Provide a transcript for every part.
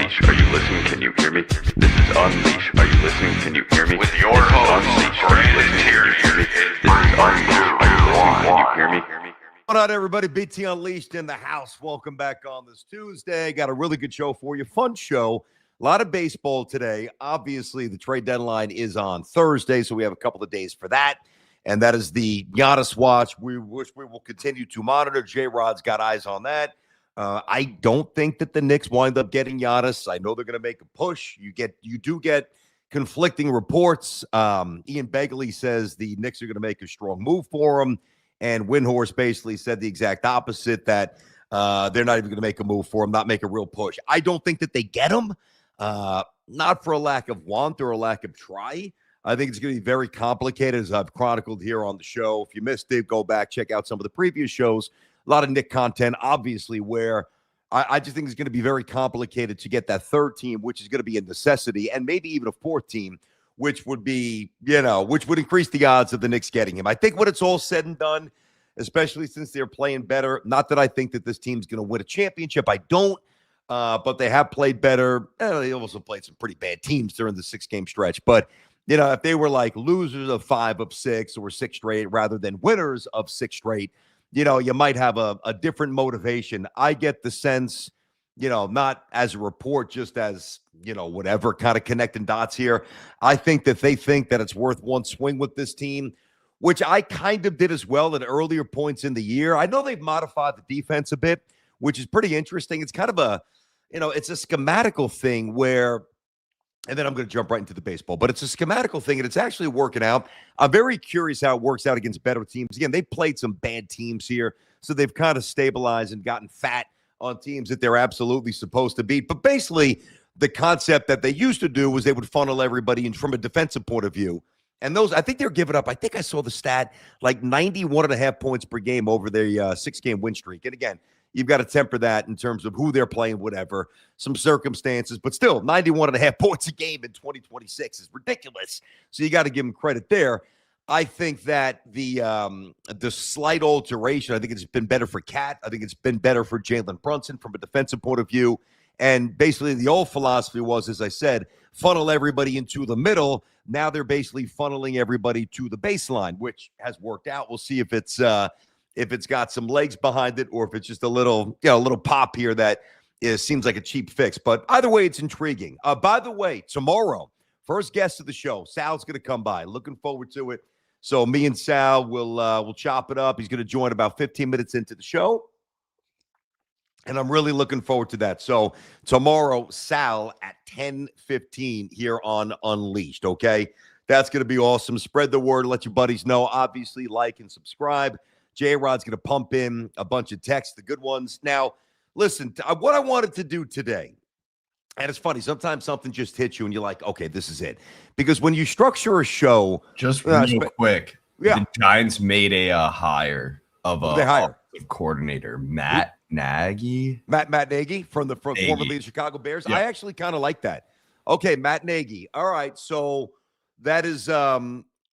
Unleash. Are you listening? Can you hear me? This is Unleash. Are you listening? Can you hear me? With your host, Brandon Tierney. This is Unleash. Are you listening? Can you hear me? What up, everybody? BT Unleashed in the house. Welcome back on this Tuesday. Got a really good show for you. Fun show. A lot of baseball today. Obviously, the trade deadline is on Thursday, so we have a couple of days for that. And that is the Giannis watch. We wish we will continue to monitor. J-Rod's got eyes on that. I don't think that the Knicks wind up getting Giannis. I know they're going to make a push. You do get conflicting reports. Ian Begley says the Knicks are going to make a strong move for him. And Windhorst basically said the exact opposite, that they're not even going to make a move for him, not make a real push. I don't think that they get him, not for a lack of want or a lack of try. I think it's going to be very complicated, as I've chronicled here on the show. If you missed it, go back, check out some of the previous shows. A lot of Knick content, obviously, where I just think it's going to be very complicated to get that third team, which is going to be a necessity, and maybe even a fourth team, which would be, which would increase the odds of the Knicks getting him. I think when it's all said and done, especially since they're playing better, not that I think that this team's going to win a championship. I don't, but they have played better. They also played some pretty bad teams during the 6-game stretch. But, if they were like losers of 5 of 6 or 6 straight rather than winners of 6 straight, you might have a different motivation. I get the sense, not as a report, just as, whatever, kind of connecting dots here. I think that they think that it's worth one swing with this team, which I kind of did as well at earlier points in the year. I know they've modified the defense a bit, which is pretty interesting. It's kind of a, it's a schematical thing where, and then I'm going to jump right into the baseball, but it's a schematical thing, and it's actually working out. I'm very curious how it works out against better teams. Again, they played some bad teams here, so they've kind of stabilized and gotten fat on teams that they're absolutely supposed to beat. But basically, the concept that they used to do was they would funnel everybody in from a defensive point of view. And those, I think they're giving up, I think I saw the stat, like 91.5 points per game over their 6-game win streak. And again, you've got to temper that in terms of who they're playing, whatever, some circumstances. But still, 91.5 points a game in 2026 is ridiculous. So you got to give them credit there. I think that the slight alteration, I think it's been better for Cat. I think it's been better for Jalen Brunson from a defensive point of view. And basically the old philosophy was, as I said, funnel everybody into the middle. Now they're basically funneling everybody to the baseline, which has worked out. We'll see if it's got some legs behind it, or if it's just a little pop here that seems like a cheap fix. But either way, it's intriguing. By the way, tomorrow, first guest of the show, Sal's going to come by. Looking forward to it. So me and Sal will chop it up. He's going to join about 15 minutes into the show. And I'm really looking forward to that. So tomorrow, Sal at 10:15 here on Unleashed, okay? That's going to be awesome. Spread the word. Let your buddies know. Obviously, like and subscribe. J-Rod's going to pump in a bunch of texts, the good ones. Now, listen, what I wanted to do today, and it's funny, sometimes something just hits you and you're like, okay, this is it. Because when you structure a show. Just real quick, yeah. The Giants made a hire of a offensive coordinator, Matt Nagy. Matt Nagy from formerly the Chicago Bears. Yep. I actually kind of like that. Okay, Matt Nagy. All right, so that is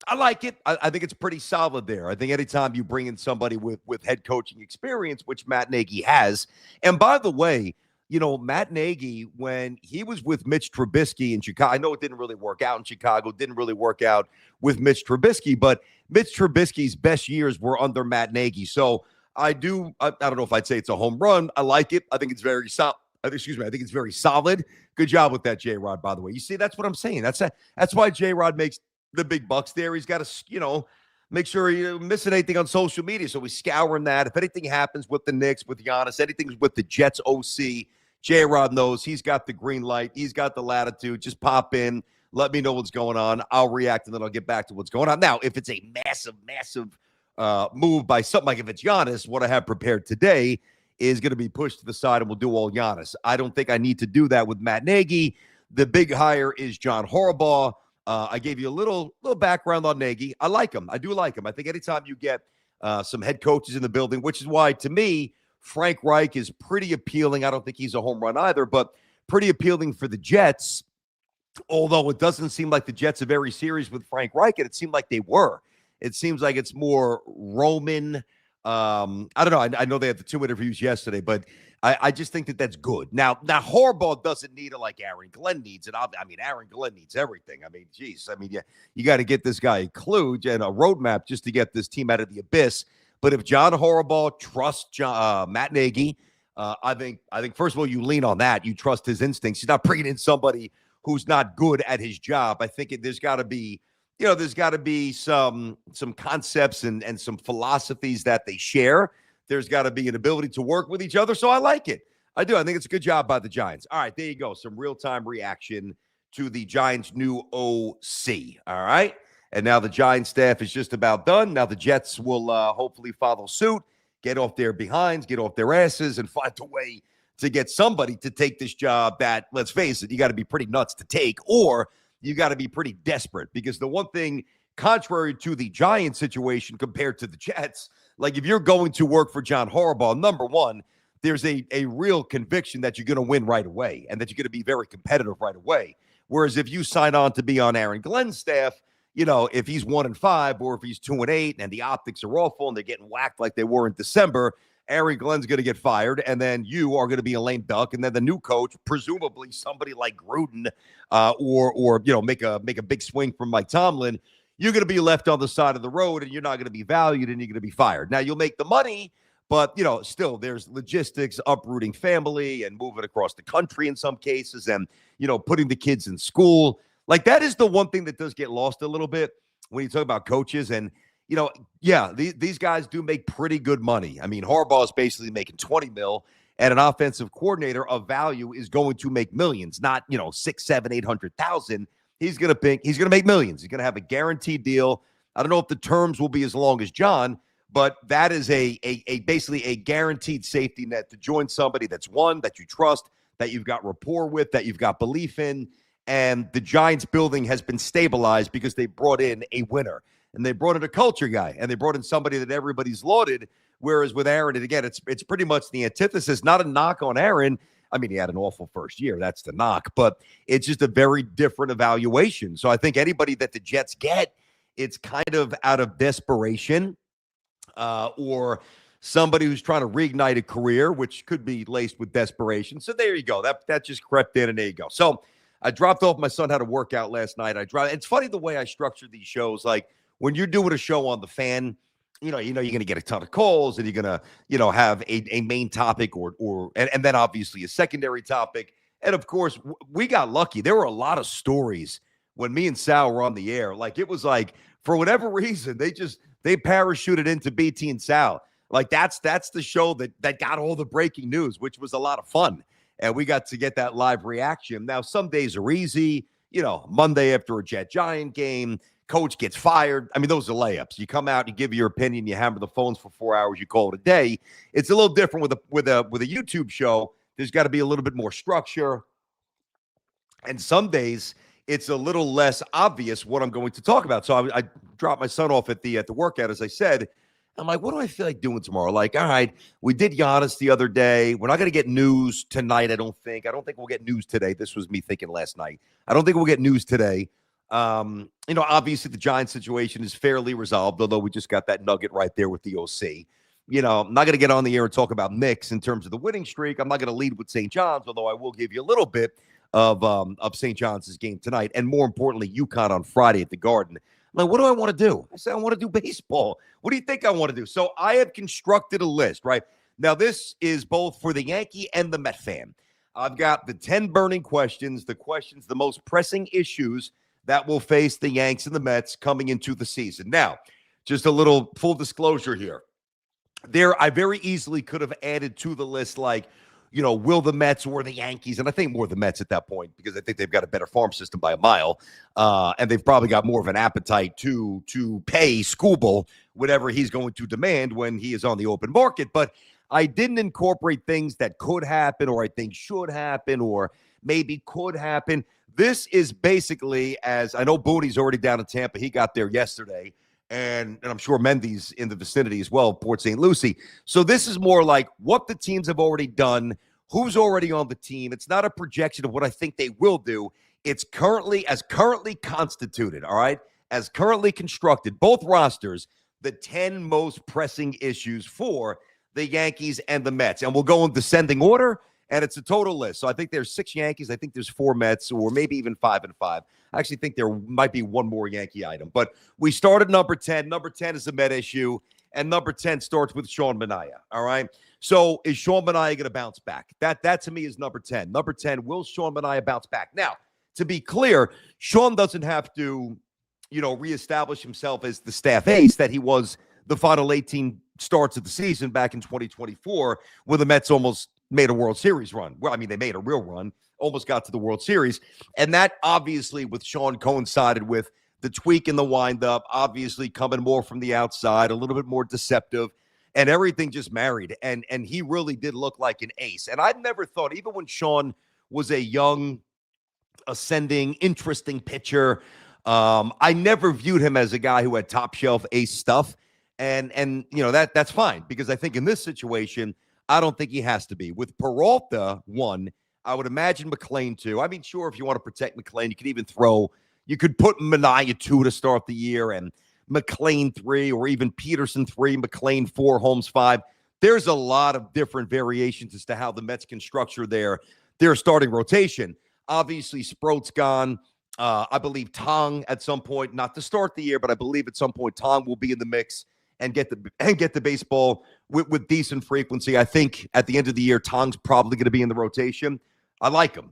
I like it. I think it's pretty solid there. I think anytime you bring in somebody with head coaching experience, which Matt Nagy has, and by the way, Matt Nagy, when he was with Mitch Trubisky in Chicago, I know it didn't really work out in Chicago, didn't really work out with Mitch Trubisky, but Mitch Trubisky's best years were under Matt Nagy. So I don't know if I'd say it's a home run. I like it. I think it's very solid. I think it's very solid. Good job with that, J-Rod, by the way. You see, that's what I'm saying. That's why J-Rod makes the big bucks there. He's got to, make sure you're missing anything on social media. So he's scouring that. If anything happens with the Knicks, with Giannis, anything's with the Jets OC, J-Rod knows he's got the green light. He's got the latitude. Just pop in. Let me know what's going on. I'll react, and then I'll get back to what's going on. Now, if it's a massive move by something like if it's Giannis, what I have prepared today is going to be pushed to the side, and we'll do all Giannis. I don't think I need to do that with Matt Nagy. The big hire is John Harbaugh. I gave you a little background on Nagy. I like him. I do like him. I think anytime you get some head coaches in the building, which is why, to me, Frank Reich is pretty appealing. I don't think he's a home run either, but pretty appealing for the Jets, although it doesn't seem like the Jets are very serious with Frank Reich, and it seemed like they were. It seems like it's more Roman I don't know. I know they had the 2 interviews yesterday, but I just think that that's good. Now Harbaugh doesn't need it like Aaron Glenn needs it. I mean, Aaron Glenn needs everything. I mean, geez. I mean, you got to get this guy a clue and a roadmap just to get this team out of the abyss. But if John Harbaugh trusts Matt Nagy, I think first of all, you lean on that. You trust his instincts. He's not bringing in somebody who's not good at his job. I think there's got to be, there's got to be some concepts and some philosophies that they share. There's got to be an ability to work with each other. So I like it. I do. I think it's a good job by the Giants. All right, there you go. Some real-time reaction to the Giants' new OC. All right. And now the Giants staff is just about done. Now the Jets will hopefully follow suit, get off their behinds, get off their asses, and find a way to get somebody to take this job that, let's face it, you got to be pretty nuts to take, or you got to be pretty desperate. Because the one thing, contrary to the Giants situation compared to the Jets, like if you're going to work for John Harbaugh, number one, there's a real conviction that you're going to win right away and that you're going to be very competitive right away. Whereas if you sign on to be on Aaron Glenn's staff, if he's 1-5 or if he's 2-8 and the optics are awful and they're getting whacked like they were in December, Aaron Glenn's going to get fired, and then you are going to be a lame duck, and then the new coach, presumably somebody like Gruden, or make a big swing from Mike Tomlin, you're going to be left on the side of the road, and you're not going to be valued, and you're going to be fired. Now, you'll make the money, but, still there's logistics, uprooting family and moving across the country in some cases and, putting the kids in school. Like, that is the one thing that does get lost a little bit when you talk about coaches. And, these guys do make pretty good money. I mean, Harbaugh is basically making $20 million, and an offensive coordinator of value is going to make millions, not, 6, 7, 800,000. He's going to make millions. He's going to have a guaranteed deal. I don't know if the terms will be as long as John, but that is a basically a guaranteed safety net to join somebody that's one that you trust, that you've got rapport with, that you've got belief in. And the Giants building has been stabilized because they brought in a winner, and they brought in a culture guy, and they brought in somebody that everybody's lauded. Whereas with Aaron, and again, it's pretty much the antithesis. Not a knock on Aaron. I mean, he had an awful first year. That's the knock, but it's just a very different evaluation. So I think anybody that the Jets get, it's kind of out of desperation, or somebody who's trying to reignite a career, which could be laced with desperation. So there you go. That just crept in, and there you go. So I dropped off my son how to work out last night. It's funny the way I structure these shows. Like when you're doing a show on The Fan, you're going to get a ton of calls, and you're going to, have a main topic and then obviously a secondary topic. And of course, we got lucky. There were a lot of stories when me and Sal were on the air. Like it was like, for whatever reason, they parachuted into BT and Sal. Like that's the show that got all the breaking news, which was a lot of fun. And we got to get that live reaction. Now, some days are easy. Monday after a Jet-Giant game, coach gets fired. I mean, those are layups. You come out, you give your opinion, you hammer the phones for 4 hours, you call it a day. It's a little different with a YouTube show. There's got to be a little bit more structure. And some days it's a little less obvious what I'm going to talk about. So I dropped my son off at the workout, as I said. I'm like, what do I feel like doing tomorrow? Like, all right, we did Giannis the other day. We're not going to get news tonight, I don't think. I don't think we'll get news today. This was me thinking last night. I don't think we'll get news today. Obviously the Giants situation is fairly resolved, although we just got that nugget right there with the OC. I'm not going to get on the air and talk about Knicks in terms of the winning streak. I'm not going to lead with St. John's, although I will give you a little bit of St. John's game tonight. And more importantly, UConn on Friday at the Garden. Like, what do I want to do? I said, I want to do baseball. What do you think I want to do? So I have constructed a list, right? Now, this is both for the Yankee and the Met fan. I've got the 10 burning questions, the most pressing issues that will face the Yanks and the Mets coming into the season. Now, just a little full disclosure here. I very easily could have added to the list, like, will the Mets or the Yankees? And I think more the Mets at that point, because I think they've got a better farm system by a mile. And they've probably got more of an appetite to pay Skubal whatever he's going to demand when he is on the open market. But I didn't incorporate things that could happen, or I think should happen, or maybe could happen. This is basically, as I know Booty's already down in Tampa. He got there yesterday. And I'm sure Mendy's in the vicinity as well, Port St. Lucie. So this is more like what the teams have already done, who's already on the team. It's not a projection of what I think they will do. It's currently constituted, all right, as currently constructed, both rosters. the 10 most pressing issues for the Yankees and the Mets. And we'll go in descending order, and it's a total list. So I think there's 6 Yankees. I think there's 4 Mets, or maybe even 5 and 5. I actually think there might be one more Yankee item. But we start at number 10. Number 10 is a Met issue, and number 10 starts with Sean Manaea, all right? So is Sean Manaea going to bounce back? That to me is number 10. Number 10, will Sean Manaea bounce back? Now, to be clear, Sean doesn't have to, reestablish himself as the staff ace that he was the final 18 starts of the season back in 2024, where the Mets almost made a World Series run. Well, I mean, they made a real run, almost got to the World Series. And that obviously with Sean coincided with the tweak in the windup, obviously coming more from the outside, a little bit more deceptive, and everything just married. And he really did look like an ace. And I'd never thought, even when Sean was a young, ascending, interesting pitcher, I never viewed him as a guy who had top shelf ace stuff. And that's fine, because I think in this situation, I don't think he has to be. With Peralta, 1, I would imagine McClain 2. I mean, sure, if you want to protect McClain, you could put Manaea 2 to start the year and McClain 3, or even Peterson 3, McClain 4, Holmes 5. There's a lot of different variations as to how the Mets can structure their starting rotation. Obviously, Sproat's gone. I believe Tong at some point, not to start the year, but I believe at some point Tong will be in the mix and get the baseball with decent frequency. I think at the end of the year, Tong's probably going to be in the rotation. I like him.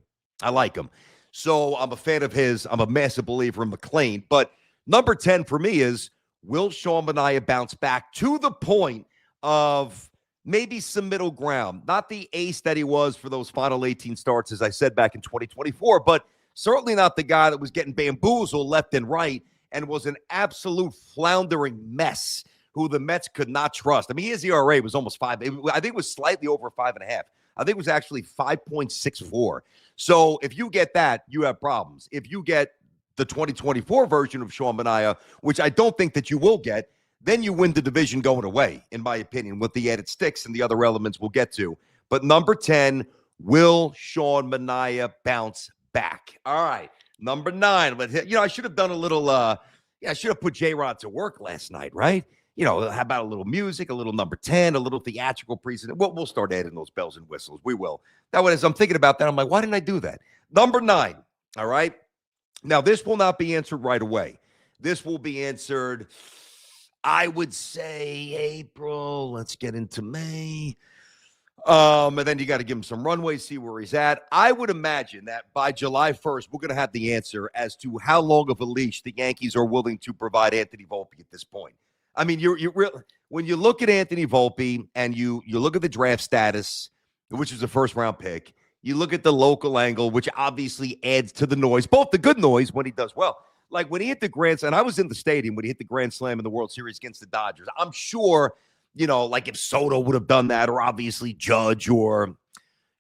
So I'm a fan of his. I'm a massive believer in McClain. But number 10 for me is, will Sean Manaea bounce back to the point of maybe some middle ground? Not the ace that he was for those final 18 starts, as I said, back in 2024, but certainly not the guy that was getting bamboozled left and right and was an absolute floundering mess who the Mets could not trust. I mean, his ERA was almost 5. I think it was slightly over 5.5. I think it was actually 5.64. So if you get that, you have problems. If you get the 2024 version of Sean Manaea, which I don't think that you will get, then you win the division going away, in my opinion, with the added sticks and the other elements we'll get to. But number 10, will Sean Manaea bounce back? All right. Number 9. But, I should have done a little, I should have put J-Rod to work last night, right? How about a little music, a little number 10, a little theatrical presentation? We'll start adding those bells and whistles. We will. That way, as I'm thinking about that, I'm like, why didn't I do that? Number 9, all right? Now, this will not be answered right away. This will be answered, I would say, April. Let's get into May. And then you got to give him some runway, see where he's at. I would imagine that by July 1st, we're going to have the answer as to how long of a leash the Yankees are willing to provide Anthony Volpe at this point. I mean, when you look at Anthony Volpe and you look at the draft status, which is a first-round pick, you look at the local angle, which obviously adds to the noise, both the good noise when he does well. Like when he hit the grand slam, I was in the stadium when he hit the grand slam in the World Series against the Dodgers. I'm sure, like if Soto would have done that, or obviously Judge, or,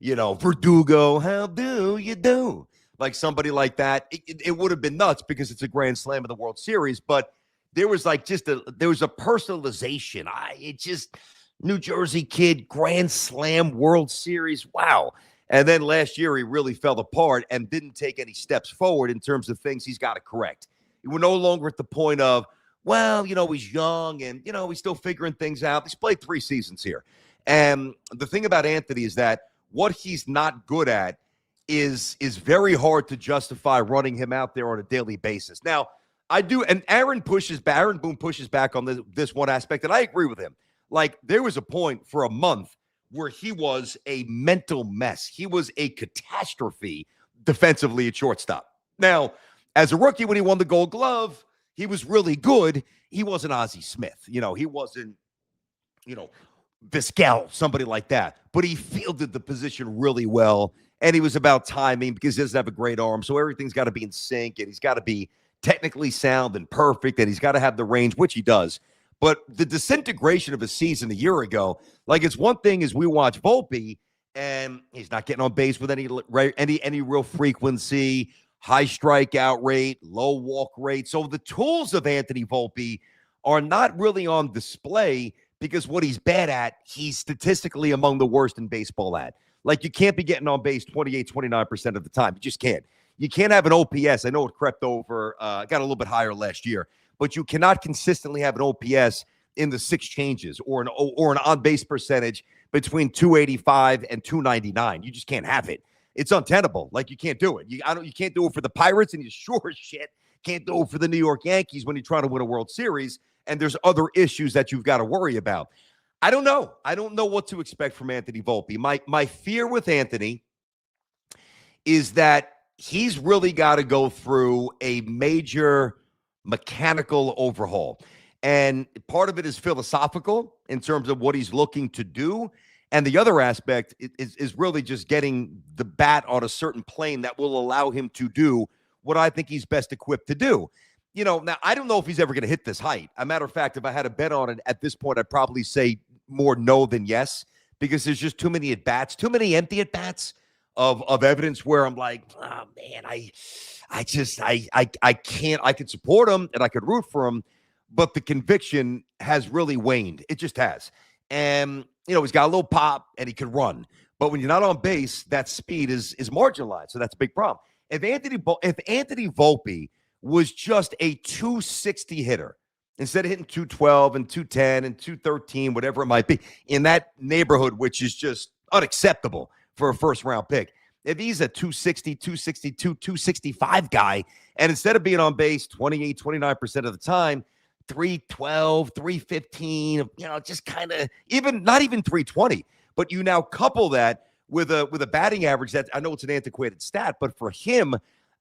Verdugo, how do you do? Like somebody like that, it would have been nuts because it's a grand slam of the World Series, but there was a personalization. New Jersey kid, grand slam, World Series. Wow. And then last year, he really fell apart and didn't take any steps forward in terms of things he's got to correct. We're no longer at the point of, he's young and, he's still figuring things out. He's played 3 seasons here. And the thing about Anthony is that what he's not good at is very hard to justify running him out there on a daily basis. Now, I do, and Aaron Boone pushes back on this one aspect, and I agree with him. Like, there was a point for a month where he was a mental mess. He was a catastrophe defensively at shortstop. Now, as a rookie, when he won the Gold Glove, he was really good. He wasn't Ozzie Smith. He wasn't, Vizquel, somebody like that. But he fielded the position really well, and he was about timing because he doesn't have a great arm, so everything's got to be in sync, and he's got to be technically sound and perfect, and he's got to have the range, which he does. But the disintegration of a season a year ago, like it's one thing is we watch Volpe, and he's not getting on base with any real frequency, high strikeout rate, low walk rate. So the tools of Anthony Volpe are not really on display because what he's bad at, he's statistically among the worst in baseball at. Like you can't be getting on base 28, 29% of the time. You just can't. You can't have an OPS. I know it crept over, got a little bit higher last year, but you cannot consistently have an OPS in the 6 changes or an on-base percentage between 285 and 299. You just can't have it. It's untenable. Like, you can't do it. You can't do it for the Pirates, and you sure as shit can't do it for the New York Yankees when you're trying to win a World Series, and there's other issues that you've got to worry about. I don't know. I don't know what to expect from Anthony Volpe. My fear with Anthony is that he's really got to go through a major mechanical overhaul. And part of it is philosophical in terms of what he's looking to do. And the other aspect is really just getting the bat on a certain plane that will allow him to do what I think he's best equipped to do. Now, I don't know if he's ever going to hit this height. As a matter of fact, if I had a bet on it at this point, I'd probably say more no than yes, because there's just too many at-bats, too many empty at-bats of evidence where I'm like, oh, man, I can't. I could support him and I could root for him, but the conviction has really waned. It just has. And, he's got a little pop and he can run. But when you're not on base, that speed is marginalized. So that's a big problem. If Anthony Volpe was just a 260 hitter, instead of hitting 212 and 210 and 213, whatever it might be, in that neighborhood, which is just unacceptable for a first-round pick, if he's a 260, 262, 265 guy, and instead of being on base 28, 29% of the time, 312, 315, just kind of not even 320, but you now couple that with a batting average that, I know it's an antiquated stat, but for him,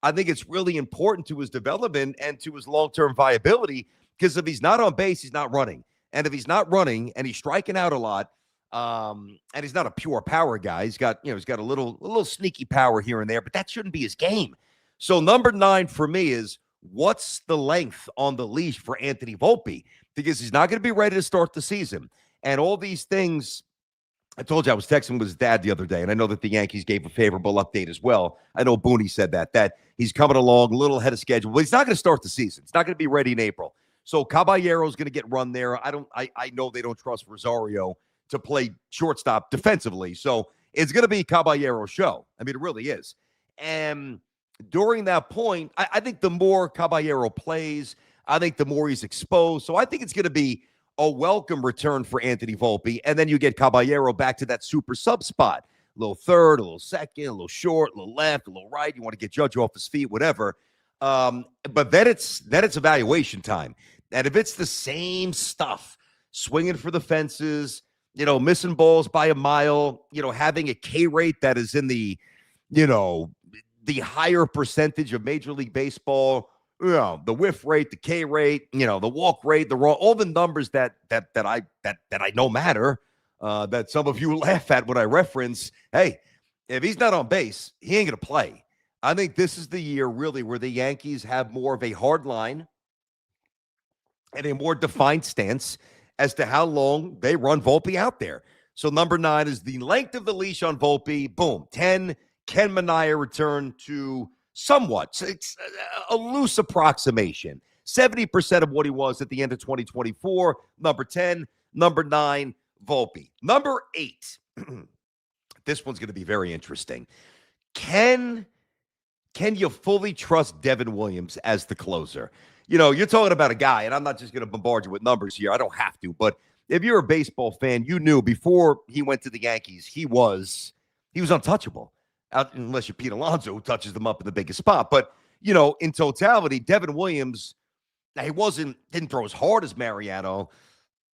I think it's really important to his development and to his long-term viability, because if he's not on base, he's not running. And if he's not running and he's striking out a lot, and he's not a pure power guy, he's got a little sneaky power here and there, but that shouldn't be his game. So number 9 for me is, what's the length on the leash for Anthony Volpe? Because he's not going to be ready to start the season. And all these things, I told you I was texting with his dad the other day, and I know that the Yankees gave a favorable update as well. I know Booney said that he's coming along a little ahead of schedule, but he's not going to start the season. He's not going to be ready in April. So Caballero's going to get run there. I know they don't trust Rosario to play shortstop defensively. So it's going to be Caballero's show. I mean, it really is. And during that point, I think the more Caballero plays, I think the more he's exposed. So I think it's going to be a welcome return for Anthony Volpe. And then you get Caballero back to that super sub spot. A little third, a little second, a little short, a little left, a little right. You want to get Judge off his feet, whatever. But then it's evaluation time. And if it's the same stuff, swinging for the fences, missing balls by a mile, having a K rate that is in the higher percentage of Major League Baseball, the whiff rate, the K rate, the walk rate, all the numbers that I know matter, that some of you laugh at when I reference. Hey, if he's not on base, he ain't going to play. I think this is the year really where the Yankees have more of a hard line and a more defined stance as to how long they run Volpe out there. So number 9 is the length of the leash on Volpe. Boom. 10, Ken Minaya return to somewhat, it's a loose approximation, 70% of what he was at the end of 2024. Number 10, number 9, Volpe. Number 8, this one's going to be very interesting. Can you fully trust Devin Williams as the closer? You're talking about a guy, and I'm not just going to bombard you with numbers here. I don't have to, but if you're a baseball fan, you knew before he went to the Yankees, he was untouchable. Unless you're Pete Alonso, who touches them up in the biggest spot. But, in totality, Devin Williams, he didn't throw as hard as Mariano,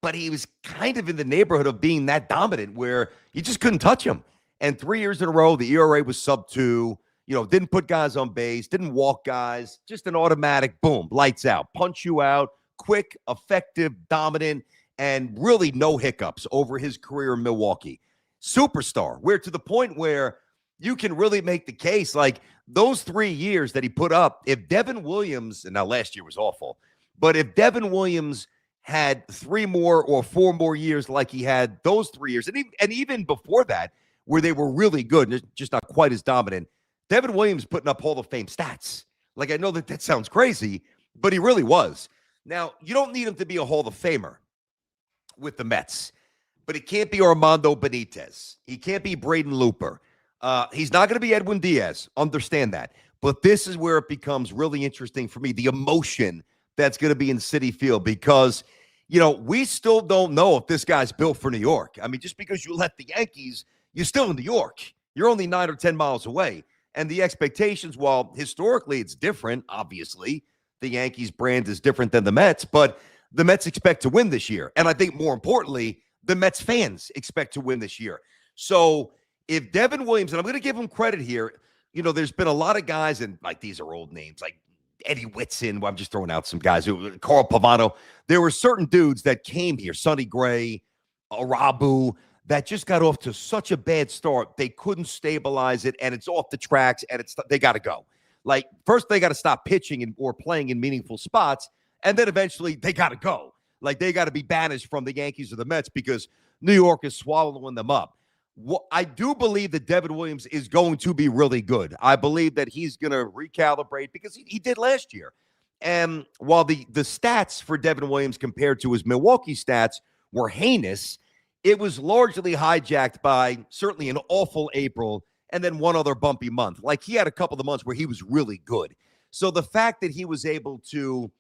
but he was kind of in the neighborhood of being that dominant where you just couldn't touch him. And 3 years in a row, the ERA was sub-2. Didn't put guys on base, didn't walk guys, just an automatic boom, lights out, punch you out, quick, effective, dominant, and really no hiccups over his career in Milwaukee. Superstar, where to the point where you can really make the case, like those 3 years that he put up, if Devin Williams, and now last year was awful, but if Devin Williams had 3 more or 4 more years like he had those 3 years, and even before that, where they were really good, just not quite as dominant, Devin Williams putting up Hall of Fame stats. Like, I know that sounds crazy, but he really was. Now, you don't need him to be a Hall of Famer with the Mets, but he can't be Armando Benitez. He can't be Braden Looper. He's not going to be Edwin Diaz. Understand that. But this is where it becomes really interesting for me, the emotion that's going to be in Citi Field, because we still don't know if this guy's built for New York. I mean, just because you left the Yankees, you're still in New York. You're only 9 or 10 miles away. And the expectations, while historically it's different, obviously, the Yankees brand is different than the Mets, but the Mets expect to win this year. And I think more importantly, the Mets fans expect to win this year. So if Devin Williams, and I'm going to give him credit here, there's been a lot of guys, and like these are old names, like Eddie Whitson. I'm just throwing out some guys, Carl Pavano. There were certain dudes that came here, Sonny Gray, Arabu, that just got off to such a bad start. They couldn't stabilize it, and it's off the tracks, and they got to go. Like, first they got to stop pitching or playing in meaningful spots, and then eventually they got to go. Like, they got to be banished from the Yankees or the Mets because New York is swallowing them up. I do believe that Devin Williams is going to be really good. I believe that he's going to recalibrate because he did last year. And while the stats for Devin Williams compared to his Milwaukee stats were heinous, it was largely hijacked by certainly an awful April and then one other bumpy month. Like, he had a couple of months where he was really good. So the fact that he was able to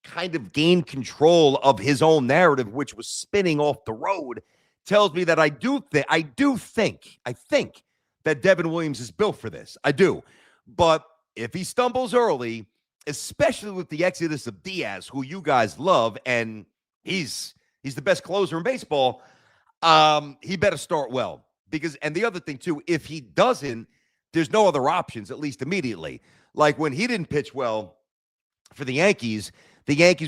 kind of gain control of his own narrative, which was spinning off the road, tells me that I think that Devin Williams is built for this. I do. But if he stumbles early, especially with the exodus of Diaz, who you guys love, and he's the best closer in baseball, he better start well. And the other thing, too, if he doesn't, there's no other options, at least immediately. Like when he didn't pitch well for the Yankees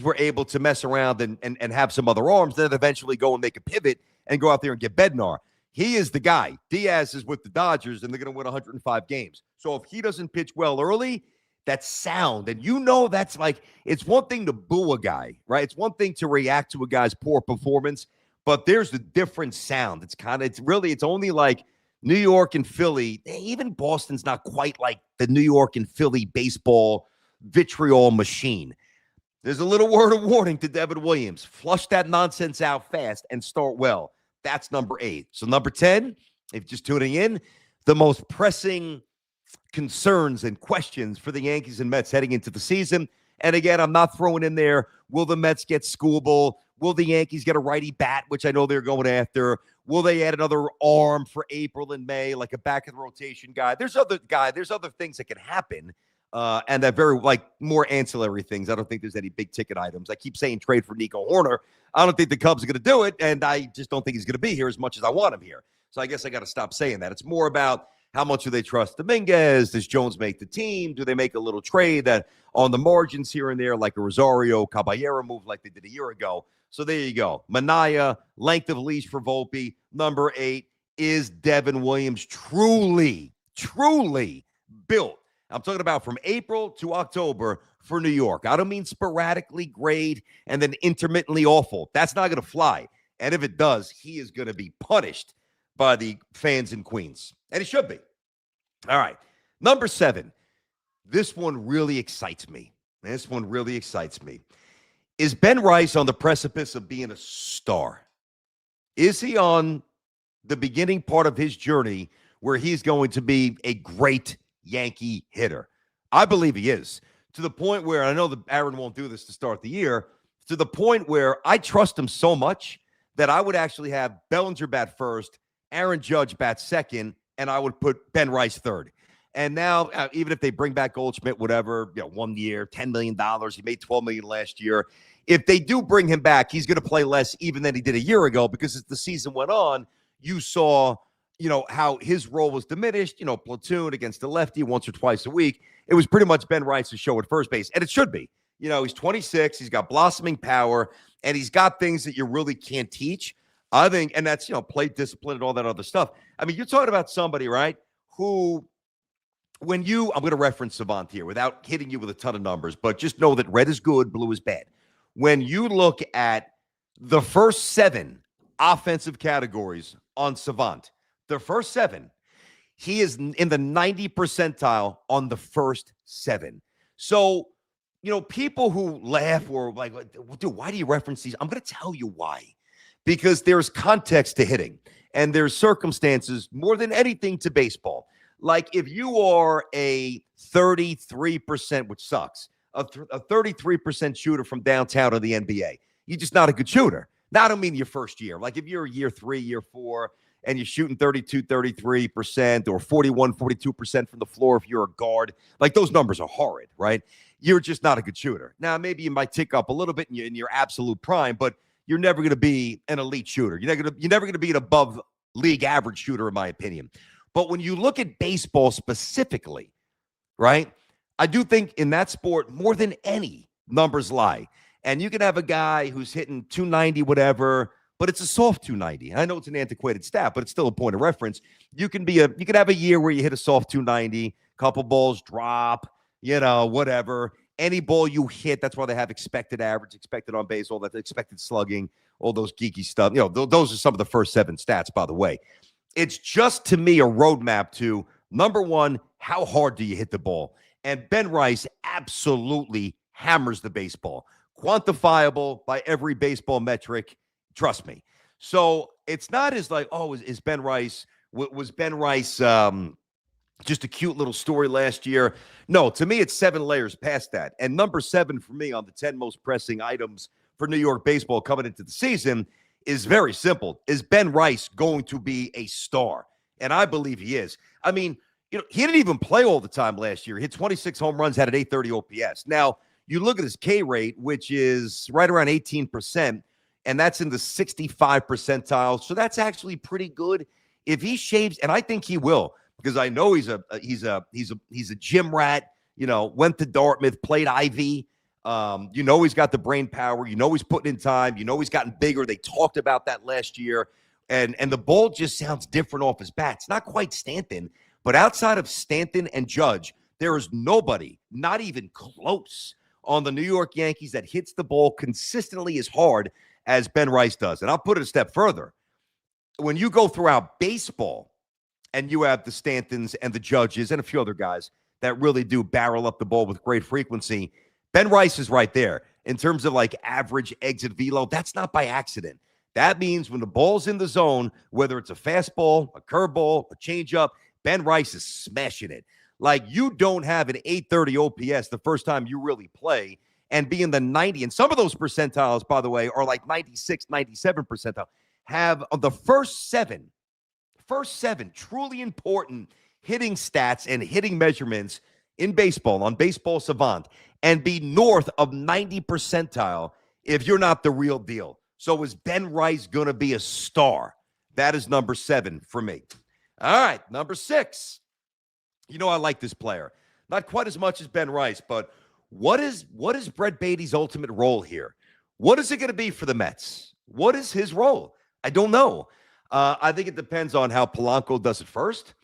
were able to mess around and have some other arms, then eventually go and make a pivot and go out there and get Bednar. He is the guy. Diaz is with the Dodgers, and they're going to win 105 games. So if he doesn't pitch well early, that's sound. And that's like, it's one thing to boo a guy, right? It's one thing to react to a guy's poor performance, but there's a different sound. It's only like New York and Philly. Even Boston's not quite like the New York and Philly baseball vitriol machine. There's a little word of warning to Devin Williams. Flush that nonsense out fast and start well. That's number 8. So number 10, if you're just tuning in, the most pressing concerns and questions for the Yankees and Mets heading into the season. And again, I'm not throwing in there, will the Mets get Skubal? Will the Yankees get a righty bat, which I know they're going after? Will they add another arm for April and May, like a back of the rotation guy? There's other things that can happen. And that very, more ancillary things. I don't think there's any big ticket items. I keep saying trade for Nico Horner. I don't think the Cubs are going to do it, and I just don't think he's going to be here as much as I want him here. So I guess I got to stop saying that. It's more about how much do they trust Dominguez? Does Jones make the team? Do they make a little trade that on the margins here and there, like a Rosario Caballero move like they did a year ago? So there you go. Manaya, length of leash for Volpe. Number 8, is Devin Williams truly built? I'm talking about from April to October for New York. I don't mean sporadically great and then intermittently awful. That's not going to fly. And if it does, he is going to be punished by the fans in Queens. And it should be. All right. Number 7. This one really excites me. Is Ben Rice on the precipice of being a star? Is he on the beginning part of his journey where he's going to be a great Yankee hitter? I believe he is, to the point where, I know that Aaron won't do this to start the year, to the point where I trust him so much that I would actually have Bellinger bat first, Aaron Judge bat second, and I would put Ben Rice third. And now, even if they bring back Goldschmidt, whatever, 1 year, $10 million, he made $12 million last year. If they do bring him back, he's going to play less even than he did a year ago, because as the season went on, you saw how his role was diminished, platoon against the lefty once or twice a week. It was pretty much Ben Rice's show at first base, and it should be. He's 26, he's got blossoming power, and he's got things that you really can't teach, I think, and that's, plate discipline and all that other stuff. I mean, you're talking about somebody, right, who, I'm going to reference Savant here without hitting you with a ton of numbers, but just know that red is good, blue is bad. When you look at the first 7 offensive categories on Savant, the first 7, he is in the 90 percentile on the first 7. So, people who laugh or like, dude, why do you reference these? I'm going to tell you why. Because there's context to hitting, and there's circumstances more than anything to baseball. Like if you are a 33%, which sucks, a 33% shooter from downtown of the NBA, You're just not a good shooter. Now, I don't mean your first year. Like if you're year 3, year 4, and you're shooting 32, 33% or 41, 42% from the floor if you're a guard, like those numbers are horrid, right? You're just not a good shooter. Now, maybe you might tick up a little bit in your absolute prime, but you're never going to be an elite shooter. You're never going to be an above league average shooter, in my opinion. But when you look at baseball specifically, right, I do think in that sport, more than any, numbers lie. And you can have a guy who's hitting 290, whatever, but it's a soft 290. I know it's an antiquated stat, but it's still a point of reference. You can have a year where you hit a soft 290, couple balls drop, whatever. Any ball you hit, that's why they have expected average, expected on base, all that, expected slugging, all those geeky stuff. Those are some of the first 7 stats, by the way. It's just, to me, a roadmap to, number one, how hard do you hit the ball? And Ben Rice absolutely hammers the baseball. Quantifiable by every baseball metric. Trust me. So it's not as like, is Ben Rice, was Ben Rice just a cute little story last year? No, to me, it's 7 layers past that. And number 7 for me on the 10 most pressing items for New York baseball coming into the season is very simple. Is Ben Rice going to be a star? And I believe he is. I mean, he didn't even play all the time last year. He hit 26 home runs, had an 830 OPS. Now, you look at his K rate, which is right around 18%. And that's in the 65 percentile. So that's actually pretty good. If he shaves, and I think he will, because I know he's a gym rat, went to Dartmouth, played Ivy. He's got the brain power. He's putting in time. He's gotten bigger. They talked about that last year. And the ball just sounds different off his bat. It's not quite Stanton, but outside of Stanton and Judge, there is nobody, not even close, on the New York Yankees that hits the ball consistently as hard as Ben Rice does. And I'll put it a step further. When you go throughout baseball and you have the Stantons and the Judges and a few other guys that really do barrel up the ball with great frequency, Ben Rice is right there. In terms of like average exit velo, that's not by accident. That means when the ball's in the zone, whether it's a fastball, a curveball, a changeup, Ben Rice is smashing it. Like, you don't have an 830 OPS the first time you really play and be in the 90. And some of those percentiles, by the way, are like 96, 97 percentile. Have on the first seven truly important hitting stats and hitting measurements in baseball, on Baseball Savant, and be north of 90 percentile if you're not the real deal. So is Ben Rice going to be a star? That is number 7 for me. All right, number 6. I like this player. Not quite as much as Ben Rice, but what is Brett Baty's ultimate role here? What is it going to be for the Mets? What is his role? I don't know. I think it depends on how Polanco does it first,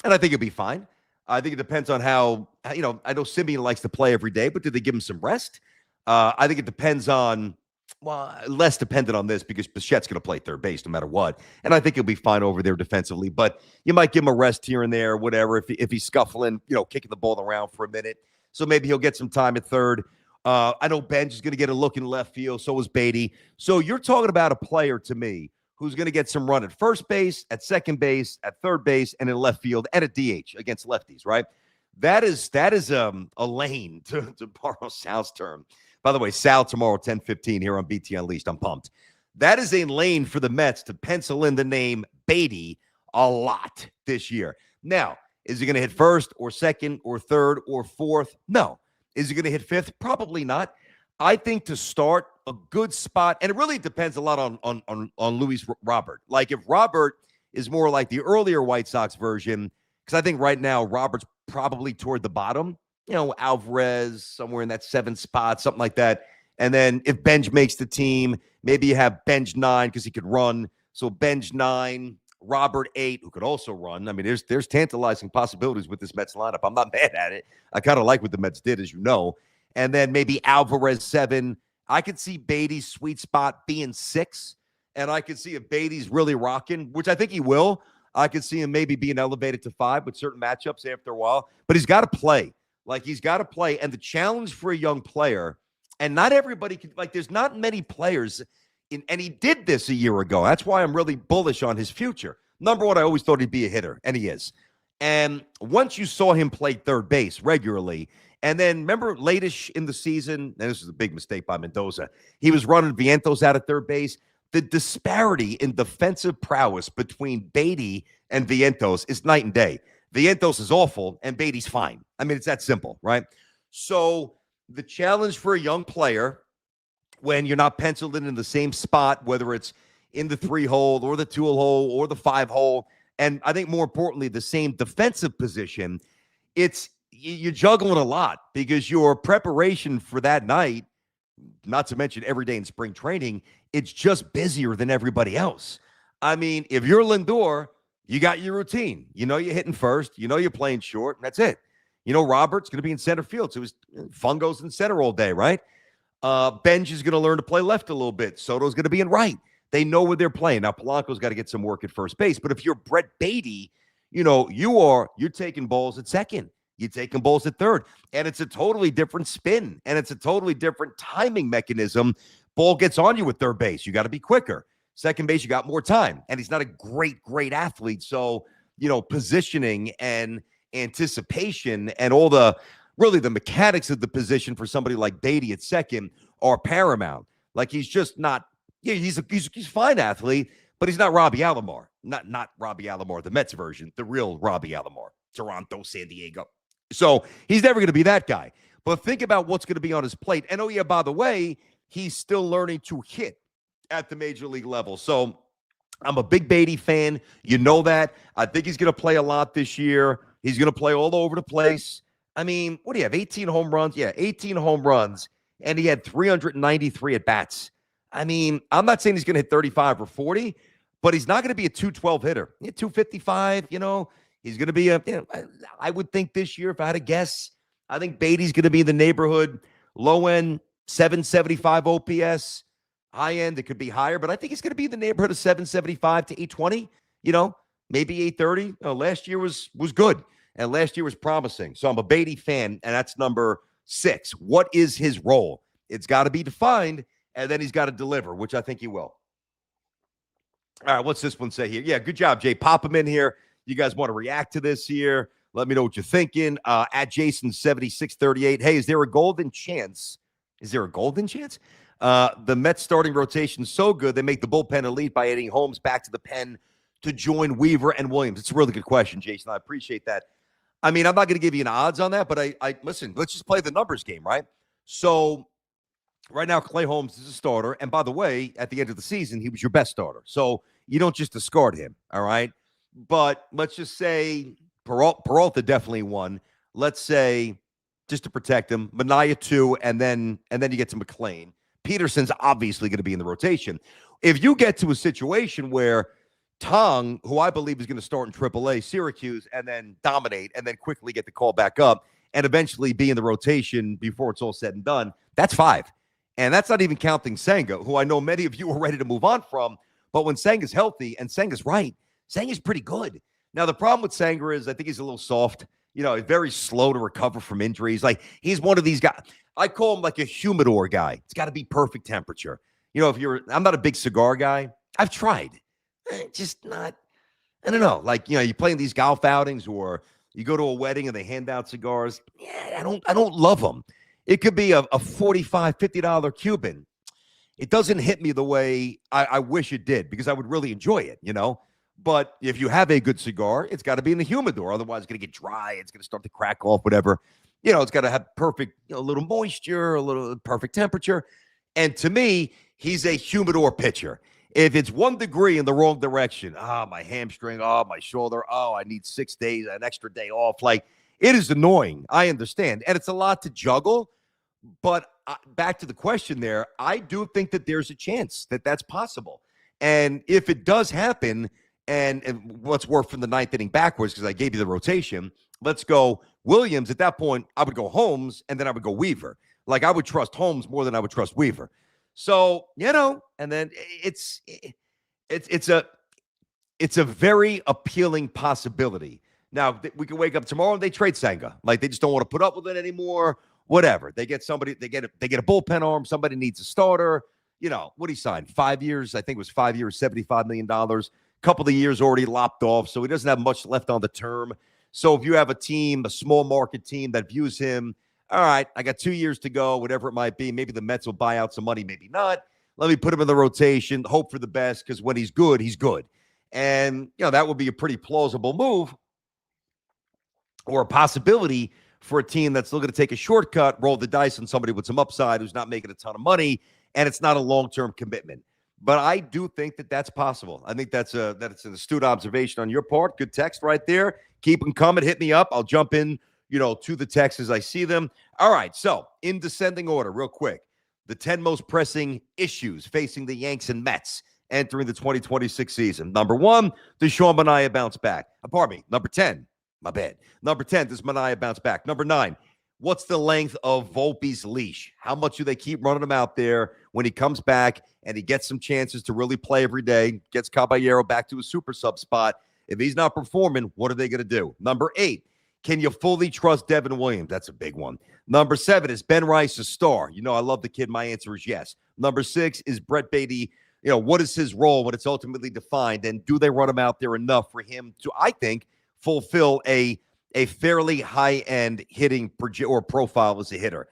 and I think it'll be fine. I think it depends on how, I know Simeon likes to play every day, but do they give him some rest? I think it depends on, less dependent on this because Bichette's going to play third base no matter what. And I think he'll be fine over there defensively, but you might give him a rest here and there, whatever, if he's scuffling, kicking the ball around for a minute. So maybe he'll get some time at third. I know Benj is going to get a look in left field. So is Baty. So you're talking about a player to me who's going to get some run at first base, at second base, at third base, and in left field, and at DH against lefties, right? That is a lane, to borrow Sal's term. By the way, Sal tomorrow, 10:15 here on BT Unleashed. I'm pumped. That is a lane for the Mets to pencil in the name Baty a lot this year. Now, is he going to hit first or second or third or fourth? No. Is he going to hit fifth? Probably not. I think to start a good spot, and it really depends a lot on Luis Robert. Like if Robert is more like the earlier White Sox version, because I think right now Robert's probably toward the bottom. Alvarez somewhere in that 7th spot, something like that. And then if Benj makes the team, maybe you have Benj 9 because he could run. So Benj 9, Robert 8, who could also run. I mean, there's tantalizing possibilities with this Mets lineup. I'm not mad at it. I kind of like what the Mets did, as you know. And then maybe Alvarez 7. I could see Baty's sweet spot being 6. And I could see if Baty's really rocking, which I think he will. I could see him maybe being elevated to 5 with certain matchups after a while. But he's got to play. He's got to play. And the challenge for a young player, and not everybody can, there's not many players, and he did this a year ago. That's why I'm really bullish on his future. Number one, I always thought he'd be a hitter, and he is. And once you saw him play third base regularly, And then remember late-ish in the season, and this was a big mistake by Mendoza, he was running Vientos out at third base. The disparity in defensive prowess between Baty and Vientos is night and day. Vientos is awful, and Baty's fine. I mean, it's that simple, right? So the challenge for a young player when you're not penciled in the same spot, whether it's in the 3-hole or the 2-hole or the 5-hole, and I think more importantly, the same defensive position, you're juggling a lot because your preparation for that night, not to mention every day in spring training, it's just busier than everybody else. I mean, if you're Lindor, you got your routine. You know you're hitting first. You know you're playing short, and that's it. You know Robert's going to be in center field, so Fungo's in center all day, right? Benj is going to learn to play left a little bit. Soto's going to be in right. They know where they're playing. Now, Polanco's got to get some work at first base, but if you're Brett Baty, you're taking balls at second. You're taking balls at third, and it's a totally different spin, and it's a totally different timing mechanism. Ball gets on you at third base. You got to be quicker. Second base, you got more time, and he's not a great athlete. So, positioning and anticipation and all the mechanics of the position for somebody like Baty at second are paramount. Like he's just not. Yeah, he's a fine athlete, but he's not Robbie Alomar. Not Robbie Alomar, the Mets version, the real Robbie Alomar, Toronto, San Diego. So he's never going to be that guy. But think about what's going to be on his plate. And oh yeah, by the way, he's still learning to hit at the major league level. So I'm a big Baty fan. You know that. I think he's going to play a lot this year. He's going to play all over the place. I mean, what do you have? 18 home runs? Yeah, 18 home runs. And he had 393 at-bats. I mean, I'm not saying he's going to hit 35 or 40, but he's not going to be a 212 hitter. 255, he's going to be I would think this year, if I had to guess, I think Baty's going to be in the neighborhood, low end, 775 OPS, high end, it could be higher, but I think he's going to be in the neighborhood of 775 to 820, maybe 830. Last year was good, and last year was promising. So I'm a Baty fan, and that's number 6. What is his role? It's got to be defined, and then he's got to deliver, which I think he will. All right, what's this one say here? Yeah, good job, Jay. Pop him in here. You guys want to react to this here? Let me know what you're thinking. At Jason7638. Hey, is there a golden chance? The Mets starting rotation so good, they make the bullpen elite by adding Holmes back to the pen to join Weaver and Williams. It's a really good question, Jason. I appreciate that. I mean, I'm not going to give you an odds on that, but I listen, let's just play the numbers game, right? So right now, Clay Holmes is a starter. And by the way, at the end of the season, he was your best starter. So you don't just discard him, all right? But let's just say Peralta definitely won. Let's say, just to protect him, Mania 2, and then you get to McClain. Peterson's obviously going to be in the rotation. If you get to a situation where Tong, who I believe is going to start in AAA, Syracuse, and then dominate, and then quickly get the call back up, and eventually be in the rotation before it's all said and done, that's 5. And that's not even counting Senga, who I know many of you are ready to move on from. But when Senga's healthy, and Senga's right, Senga's pretty good. Now, the problem with Senga is I think he's a little soft. He's very slow to recover from injuries. Like, he's one of these guys. I call him like a humidor guy. It's got to be perfect temperature. I'm not a big cigar guy. I've tried. Just not, I don't know. Like, you play in these golf outings or you go to a wedding and they hand out cigars. Yeah, I don't love them. It could be a $45, $50 Cuban. It doesn't hit me the way I wish it did because I would really enjoy it, But if you have a good cigar, it's got to be in the humidor. Otherwise, it's going to get dry. It's going to start to crack off, whatever. It's got to have perfect, a little moisture, a little perfect temperature. And to me, he's a humidor pitcher. If it's 1 degree in the wrong direction, my hamstring, my shoulder, I need 6 days, an extra day off. Like, it is annoying. I understand. And it's a lot to juggle. But back to the question there, I do think that there's a chance that that's possible. And if it does happen, and let's work from the 9th inning backwards because I gave you the rotation, let's go Williams. At that point, I would go Holmes, and then I would go Weaver. Like, I would trust Holmes more than I would trust Weaver. So, and then it's a very appealing possibility. Now, we can wake up tomorrow and they trade Senga. Like, they just don't want to put up with it anymore. Whatever. They get somebody, they get a bullpen arm. Somebody needs a starter. What he signed? 5 years. I think it was 5 years, $75 million. Couple of years already lopped off, so he doesn't have much left on the term. So if you have a team, a small market team that views him all right, I got 2 years to go, whatever it might be. Maybe the Mets will buy out some money, maybe not. Let me put him in the rotation, hope for the best, because when he's good, he's good. And, that would be a pretty plausible move or a possibility for a team that's looking to take a shortcut, roll the dice on somebody with some upside who's not making a ton of money, and it's not a long-term commitment. But I do think that that's possible. I think that's an astute observation on your part. Good text right there. Keep them coming. Hit me up. I'll jump in, to the texts as I see them. All right, so in descending order, real quick, the 10 most pressing issues facing the Yanks and Mets entering the 2026 season. Number 1, does Sean Manaea bounce back? Pardon me. Number 10, my bad. Number 10, does Manaea bounce back? Number 9, what's the length of Volpe's leash? How much do they keep running him out there when he comes back and he gets some chances to really play every day, gets Caballero back to a super sub spot? If he's not performing, what are they going to do? Number 8, can you fully trust Devin Williams? That's a big one. Number 7, is Ben Rice a star? I love the kid. My answer is yes. Number 6, is Brett Baty, what is his role when it's ultimately defined? And do they run him out there enough for him to, I think, fulfill a fairly high-end hitting or profile as a hitter?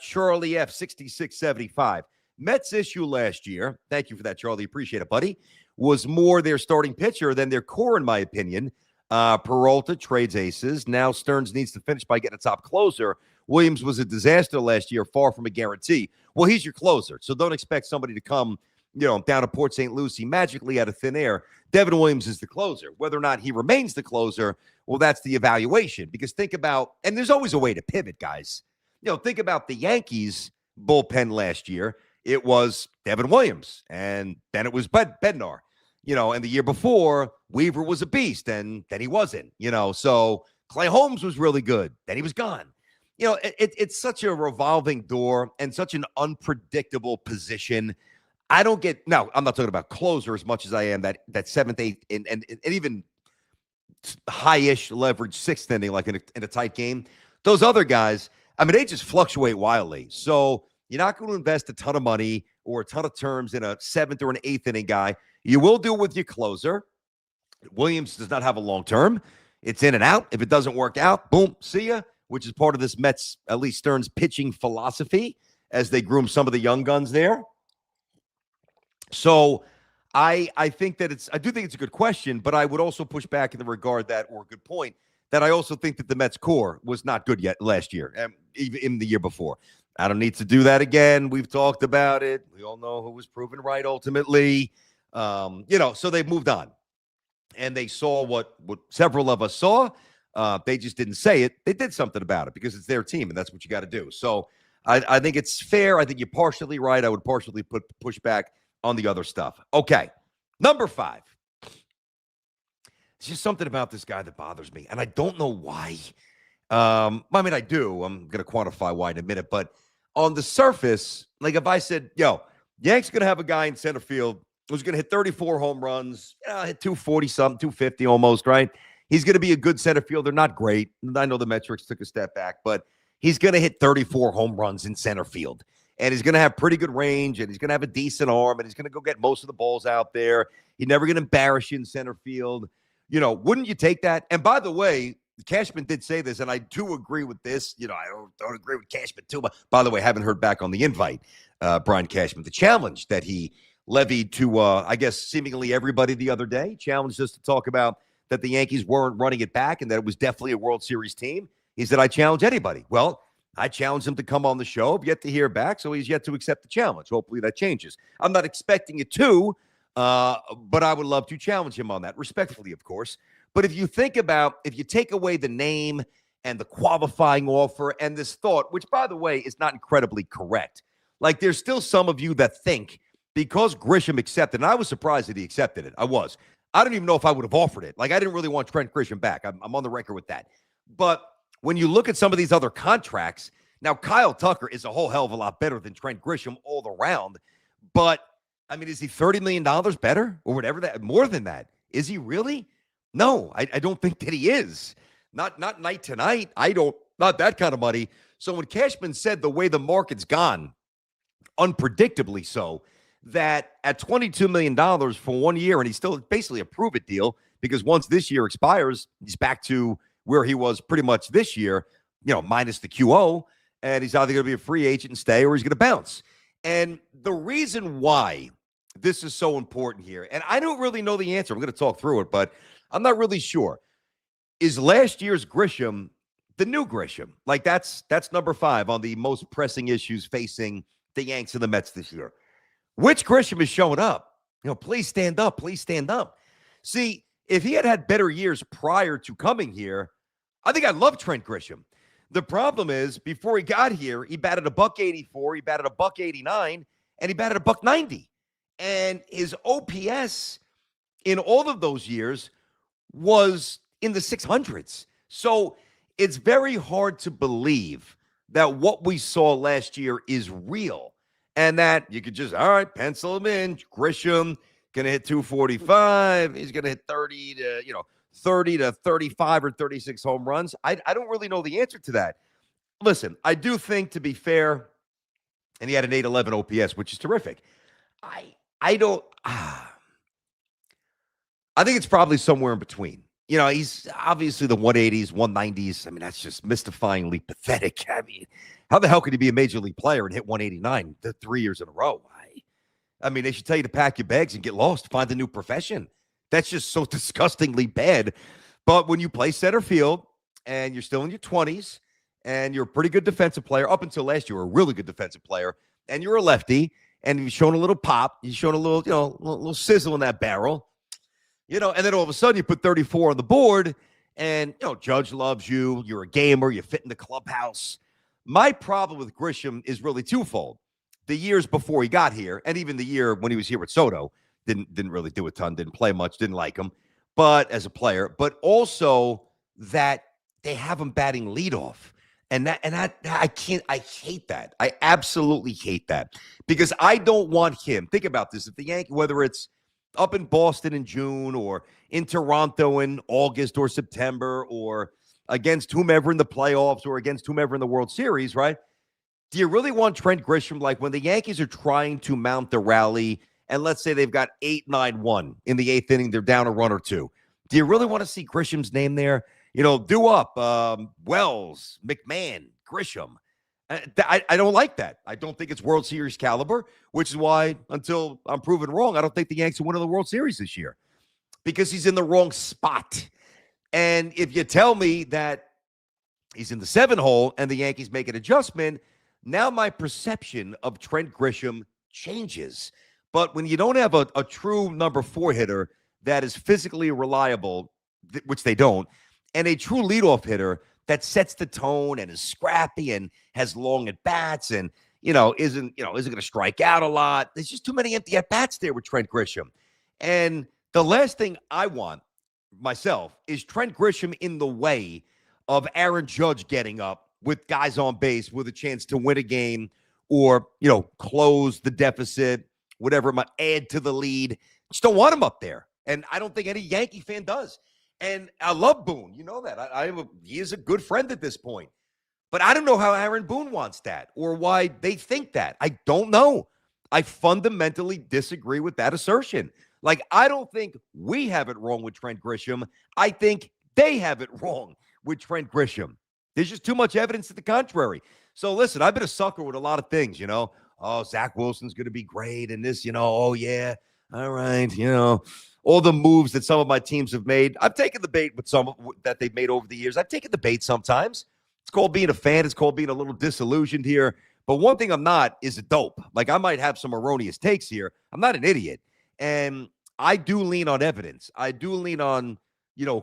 Charlie F, 6675. Mets' issue last year, thank you for that, Charlie, appreciate it, buddy, was more their starting pitcher than their core, in my opinion. Peralta trades aces. Now Stearns needs to finish by getting a top closer. Williams was a disaster last year, far from a guarantee. Well, he's your closer, so don't expect somebody to come, down to Port St. Lucie magically out of thin air. Devin Williams is the closer. Whether or not he remains the closer, well, that's the evaluation. Because think about, and there's always a way to pivot, guys. Think about the Yankees bullpen last year. It was Devin Williams, and then it was Bednar. And the year before, Weaver was a beast, and then he wasn't. So Clay Holmes was really good. Then he was gone. It's such a revolving door and such an unpredictable position. I don't get, now, I'm not talking about closer as much as I am that 7th, 8th, and even high-ish leverage 6th inning, like in a tight game. Those other guys, they just fluctuate wildly. So you're not going to invest a ton of money or a ton of terms in a 7th or an 8th inning guy. You will do it with your closer. Williams does not have a long term. It's in and out. If it doesn't work out, boom, see ya, which is part of this Mets, at least Stearns, pitching philosophy as they groom some of the young guns there. So I think that I do think it's a good question, but I would also push back in the regard that, or a good point, that I also think that the Mets core was not good yet last year, and even in the year before. I don't need to do that again. We've talked about it. We all know who was proven right ultimately. So they've moved on. And they saw what several of us saw. They just didn't say it. They did something about it because it's their team, and that's what you got to do. So I think it's fair. I think you're partially right. I would partially push back on the other stuff. Okay, number 5. It's just something about this guy that bothers me, and I don't know why. I do. I'm going to quantify why in a minute. But on the surface, like if I said, Yanks going to have a guy in center field who's going to hit 34 home runs, hit 240-something, 250 almost, right? He's going to be a good center fielder. Not great. I know the metrics took a step back, but he's going to hit 34 home runs in center field. And he's going to have pretty good range, and he's going to have a decent arm, and he's going to go get most of the balls out there. He's never going to embarrass you in center field. Wouldn't you take that? And by the way, Cashman did say this, and I do agree with this. I don't agree with Cashman too, but by the way, haven't heard back on the invite, Brian Cashman, the challenge that he levied to, I guess, seemingly everybody the other day. Challenged us to talk about that the Yankees weren't running it back and that it was definitely a World Series team. He said, I challenge anybody. Well, I challenged him to come on the show. I've yet to hear back, so he's yet to accept the challenge. Hopefully that changes. I'm not expecting it to, but I would love to challenge him on that, respectfully, of course. But if you think about, if you take away the name and the qualifying offer and this thought, which, by the way, is not incredibly correct, like there's still some of you that think because Grisham accepted, and I was surprised that he accepted it. I was. I don't even know if I would have offered it. Like, I didn't really want Trent Grisham back. I'm on the record with that. But when you look at some of these other contracts, now Kyle Tucker is a whole hell of a lot better than Trent Grisham all around. But, is he $30 million better or whatever that? More than that. Is he really? No, I don't think that he is. Not night to night. Not that kind of money. So when Cashman said the way the market's gone, unpredictably so, that at $22 million for 1 year, and he's still basically a prove-it deal, because once this year expires, he's back to where he was pretty much this year. minus the QO, and he's either going to be a free agent and stay or he's going to bounce. And the reason why this is so important here, and I don't really know the answer. I'm going to talk through it, but I'm not really sure. Is last year's Grisham the new Grisham? Like that's number 5 on the most pressing issues facing the Yanks and the Mets this year. Which Grisham is showing up? Please stand up. Please stand up. See, if he had better years prior to coming here, I think I'd love Trent Grisham. The problem is, before he got here, he batted $184, he batted $189, and he batted $190. And his OPS in all of those years was in the 600s. So it's very hard to believe that what we saw last year is real and that you could just, all right, pencil him in. Grisham going to hit 245. He's going to hit 30 to 35 or 36 home runs. I don't really know the answer to that. Listen, I do think, to be fair, and he had an 811 OPS, which is terrific. I think it's probably somewhere in between. He's obviously the 180s, 190s. I mean, that's just mystifyingly pathetic. I mean, how the hell could he be a major league player and hit 189 the 3 years in a row? I mean, they should tell you to pack your bags and get lost, find a new profession. That's just so disgustingly bad. But when you play center field and you're still in your 20s and you're a pretty good defensive player, up until last year, you were a really good defensive player, and you're a lefty, and you've shown a little pop, you've shown a little, little sizzle in that barrel, and then all of a sudden you put 34 on the board, and, Judge loves you, you're a gamer, you fit in the clubhouse. My problem with Grisham is really twofold. The years before he got here, and even the year when he was here with Soto, didn't really do a ton, didn't play much, didn't like him, but as a player, but also that they have him batting leadoff. And I hate that. I absolutely hate that, because I don't want him. Think about this. If the Yankees, whether it's up in Boston in June or in Toronto in August or September or against whomever in the playoffs or against whomever in the World Series, right? Do you really want Trent Grisham, like when the Yankees are trying to mount the rally, and let's say they've got 8-9-1 in the 8th inning, they're down a run or two. Do you really want to see Grisham's name there? Do up, Wells, McMahon, Grisham. I don't like that. I don't think it's World Series caliber, which is why, until I'm proven wrong, I don't think the Yankees will win the World Series this year, because he's in the wrong spot. And if you tell me that he's in the 7 hole and the Yankees make an adjustment, now my perception of Trent Grisham changes. But when you don't have a true number 4 hitter that is physically reliable, which they don't, and a true leadoff hitter that sets the tone and is scrappy and has long at bats and, isn't going to strike out a lot. There's just too many empty at bats there with Trent Grisham. And the last thing I want myself is Trent Grisham in the way of Aaron Judge getting up with guys on base with a chance to win a game or, close the deficit, whatever it might add to the lead. Just don't want him up there. And I don't think any Yankee fan does. And I love Boone. You know that. He is a good friend at this point. But I don't know how Aaron Boone wants that or why they think that. I don't know. I fundamentally disagree with that assertion. Like, I don't think we have it wrong with Trent Grisham. I think they have it wrong with Trent Grisham. There's just too much evidence to the contrary. So, listen, I've been a sucker with a lot of things, Oh, Zach Wilson's going to be great. And this, oh, yeah, all right, all the moves that some of my teams have made. I've taken the bait with some that they've made over the years. I've taken the bait sometimes. It's called being a fan. It's called being a little disillusioned here. But one thing I'm not is a dope. Like, I might have some erroneous takes here. I'm not an idiot. And I do lean on evidence. I do lean on,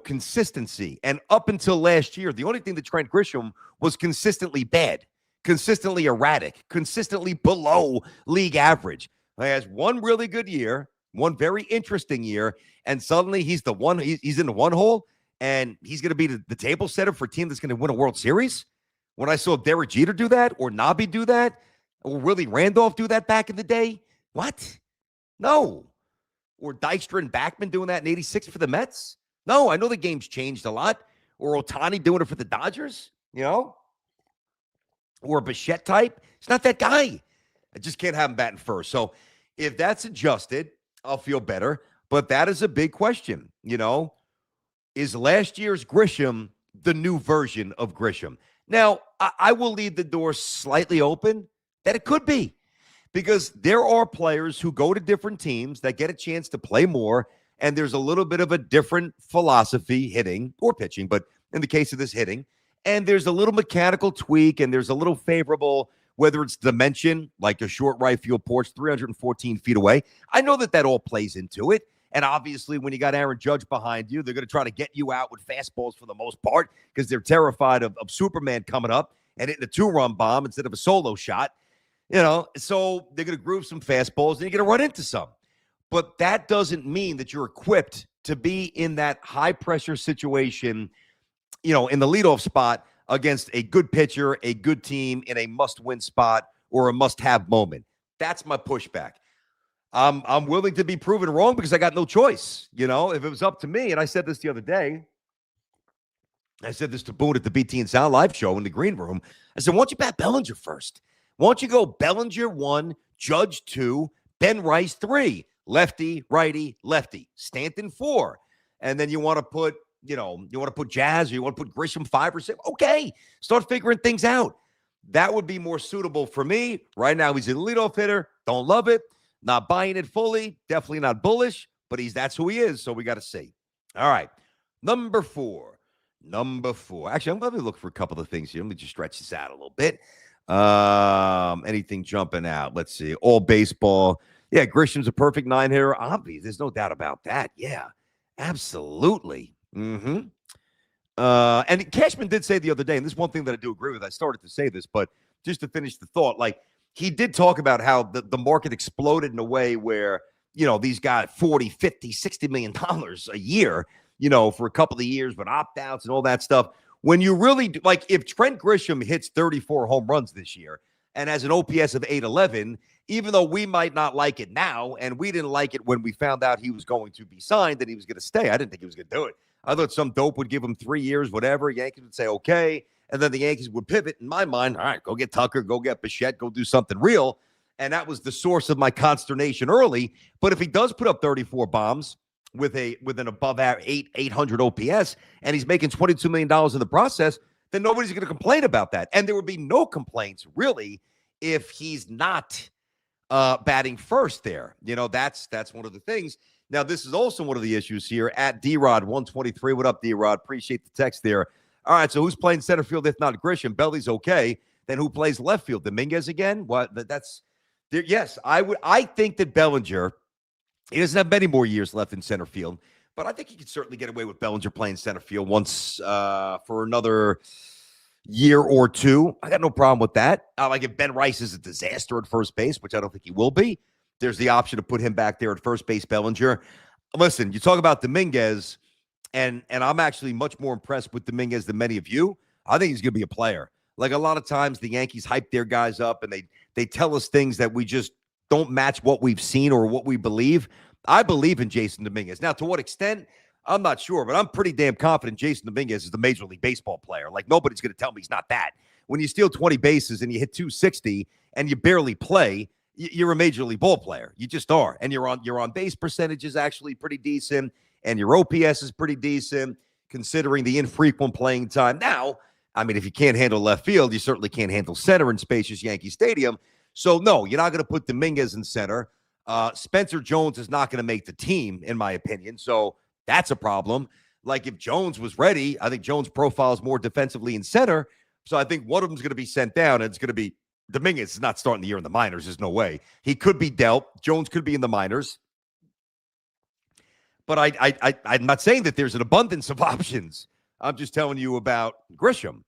consistency. And up until last year, the only thing that Trent Grisham was consistently bad, consistently erratic, consistently below league average. He has one really good year, one very interesting year, and suddenly he's the one. He's in the 1 hole, and he's going to be the table setter for a team that's going to win a World Series. When I saw Derek Jeter do that, or Nobby do that, or Willie Randolph do that back in the day, what? No. Or Dykstra and Backman doing that in '86 for the Mets? No, I know the game's changed a lot. Or Ohtani doing it for the Dodgers, or a Bichette type. It's not that guy. I just can't have him batting first. So if that's adjusted, I'll feel better. But that is a big question. Is last year's Grisham the new version of Grisham? Now, I will leave the door slightly open that it could be, because there are players who go to different teams that get a chance to play more, and there's a little bit of a different philosophy hitting or pitching, but in the case of this, hitting, and there's a little mechanical tweak, and there's a little favorable, whether it's dimension, like a short right field porch 314 feet away. I know that all plays into it. And obviously, when you got Aaron Judge behind you, they're going to try to get you out with fastballs for the most part, because they're terrified of Superman coming up and hitting a 2-run bomb instead of a solo shot. So they're going to groove some fastballs, and you're going to run into some. But that doesn't mean that you're equipped to be in that high-pressure situation, in the leadoff spot against a good pitcher, a good team, in a must-win spot or a must-have moment. That's my pushback. I'm willing to be proven wrong because I got no choice. If it was up to me, and I said this the other day, I said this to Boone at the BT and Sound Live show in the green room. I said, why don't you bat Bellinger first? Why don't you go Bellinger 1, Judge 2, Ben Rice 3, lefty, righty, lefty, Stanton 4, and then you want to put, Jazz, or you want to put Grisham 5 or 6. Okay, start figuring things out. That would be more suitable for me. Right now, he's a leadoff hitter. Don't love it. Not buying it fully. Definitely not bullish, but that's who he is, so we got to see. All right, number four. Actually, I'm going to look for a couple of things here. Let me just stretch this out a little bit. Anything jumping out? Let's see. All baseball. Yeah, Grisham's a perfect 9-hitter. Obvious. There's no doubt about that. Yeah, absolutely. And Cashman did say the other day, and this is one thing that I do agree with. I started to say this, but just to finish the thought, he did talk about how the market exploded in a way where, these guys $40, $50, $60 million a year, for a couple of years, but opt-outs and all that stuff. When you really do, if Trent Grisham hits 34 home runs this year and has an OPS of 811, even though we might not like it now, and we didn't like it when we found out he was going to be signed and he was going to stay. I didn't think he was going to do it. I thought some dope would give him 3 years, whatever. Yankees would say, okay. And then the Yankees would pivot in my mind. All right, go get Tucker, go get Bichette, go do something real. And that was the source of my consternation early. But if he does put up 34 bombs with an above 800 OPS, and he's making $22 million in the process, then nobody's going to complain about that. And there would be no complaints, really, if he's not batting first there. That's one of the things. Now, this is also one of the issues here at D-Rod 123. What up, D-Rod? Appreciate the text there. All right, so who's playing center field if not Grisham? Belly's okay. Then who plays left field? Dominguez again? What? That's there. Yes, I think that Bellinger, he doesn't have many more years left in center field, but I think he could certainly get away with Bellinger playing center field once for another year or two. I got no problem with that. If Ben Rice is a disaster at first base, which I don't think he will be, there's the option to put him back there at first base, Bellinger. Listen, you talk about Dominguez, and I'm actually much more impressed with Dominguez than many of you. I think he's going to be a player. A lot of times the Yankees hype their guys up, and they tell us things that we just don't match what we've seen or what we believe. I believe in Jason Dominguez. Now, to what extent, I'm not sure, but I'm pretty damn confident Jason Dominguez is the Major League Baseball player. Nobody's going to tell me he's not that. When you steal 20 bases and you hit 260 and you barely play, you're a Major League ball player. You just are. And your on base percentage is actually pretty decent, and your OPS is pretty decent considering the infrequent playing time. Now, if you can't handle left field, you certainly can't handle center in spacious Yankee Stadium. So, no, you're not going to put Dominguez in center. Spencer Jones is not going to make the team, in my opinion. So that's a problem. If Jones was ready, I think Jones profiles more defensively in center. So I think one of them is going to be sent down, and it's going to be Dominguez is not starting the year in the minors. There's no way. He could be dealt. Jones could be in the minors. But I'm not saying that there's an abundance of options. I'm just telling you about Grisham.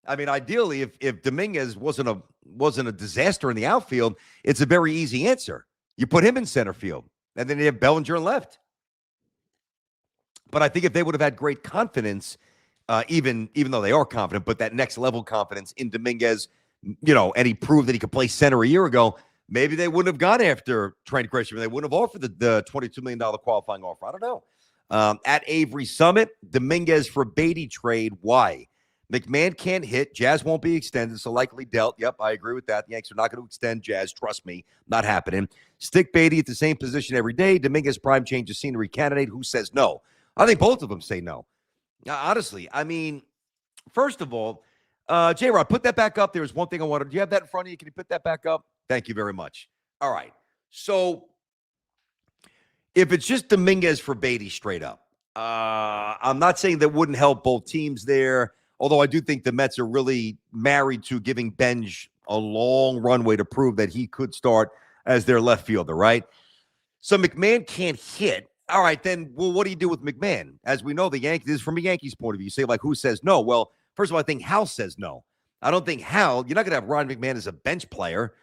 Ideally, if Dominguez wasn't a disaster in the outfield, it's a very easy answer. You put him in center field, and then you have Bellinger in left. But I think if they would have had great confidence, even though they are confident, but that next level confidence in Dominguez, and he proved that he could play center a year ago, maybe they wouldn't have gone after Trent Grisham. They wouldn't have offered the $22 million qualifying offer. I don't know. At Avery Summit, Dominguez for Baty trade. Why? McMahon can't hit. Jazz won't be extended, so likely dealt. Yep, I agree with that. The Yankees are not going to extend Jazz. Trust me, not happening. Stick Baty at the same position every day. Dominguez prime change of scenery candidate. Who says no? I think both of them say no. Honestly, first of all, J-Rod, put that back up. There's one thing I wanted. Do you have that in front of you? Can you put that back up? Thank you very much. All right. So if it's just Dominguez for Baty straight up, I'm not saying that wouldn't help both teams there, although I do think the Mets are really married to giving Benj a long runway to prove that he could start as their left fielder, right? So McMahon can't hit. All right, then, well, what do you do with McMahon? As we know, the Yankees, this is from a Yankees point of view. You say, like, who says no? Well, first of all, I think Hal says no. I don't think Hal, you're not going to have Ron McMahon as a bench player.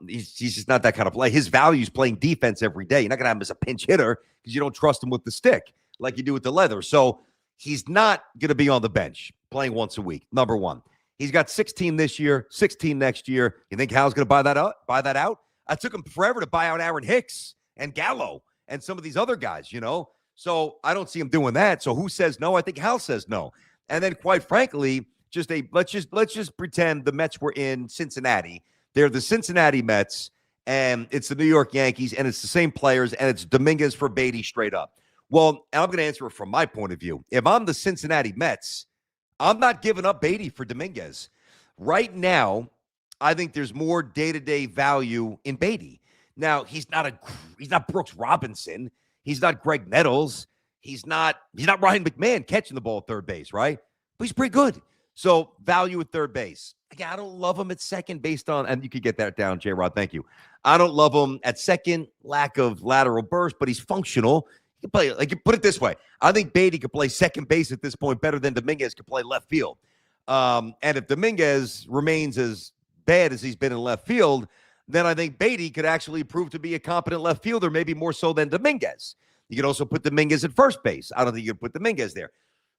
He's just not that kind of play. His value is playing defense every day. You're not going to have him as a pinch hitter because you don't trust him with the stick like you do with the leather. So he's not going to be on the bench playing once a week, number one. He's got 16 this year, 16 next year. You think Hal's going to buy that out? I took him forever to buy out Aaron Hicks and Gallo and some of these other guys, you know? So I don't see him doing that. So who says no? I think Hal says no. And then quite frankly, let's just pretend the Mets were in Cincinnati. They're the Cincinnati Mets, and it's the New York Yankees, and it's the same players, and it's Dominguez for Baty straight up. Well, I'm going to answer it from my point of view. If I'm the Cincinnati Mets, I'm not giving up Baty for Dominguez. Right now, I think there's more day-to-day value in Baty. Now, he's not Brooks Robinson. He's not Greg Nettles. He's not Ryan McMahon catching the ball at third base, right? But he's pretty good. So value at third base. Again, I don't love him at second based on, and you could get that down, J-Rod. Thank you. I don't love him at second, lack of lateral burst, but he's functional. He can play, like, put it this way. I think Baty could play second base at this point better than Dominguez could play left field. And if Dominguez remains as bad as he's been in left field, then I think Baty could actually prove to be a competent left fielder, maybe more so than Dominguez. You could also put Dominguez at first base. I don't think you could put Dominguez there.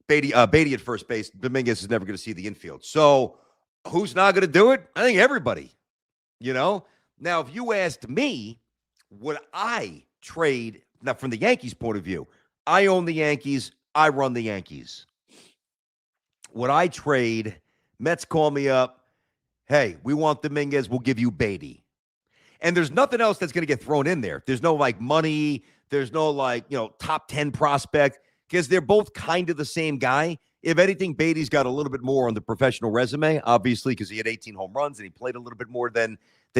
Baty at first base. Dominguez is never going to see the infield. So who's not going to do it? I think everybody, you know? Now, if you asked me, would I trade, now from the Yankees point of view, I own the Yankees. I run the Yankees. Would I trade? Mets call me up. Hey, we want Dominguez. We'll give you Baty. And there's nothing else that's going to get thrown in there. There's no, like, money. There's no, like, top 10 prospect because they're both kind of the same guy. If anything, Baty's got a little bit more on the professional resume, obviously, because he had 18 home runs and he played a little bit more than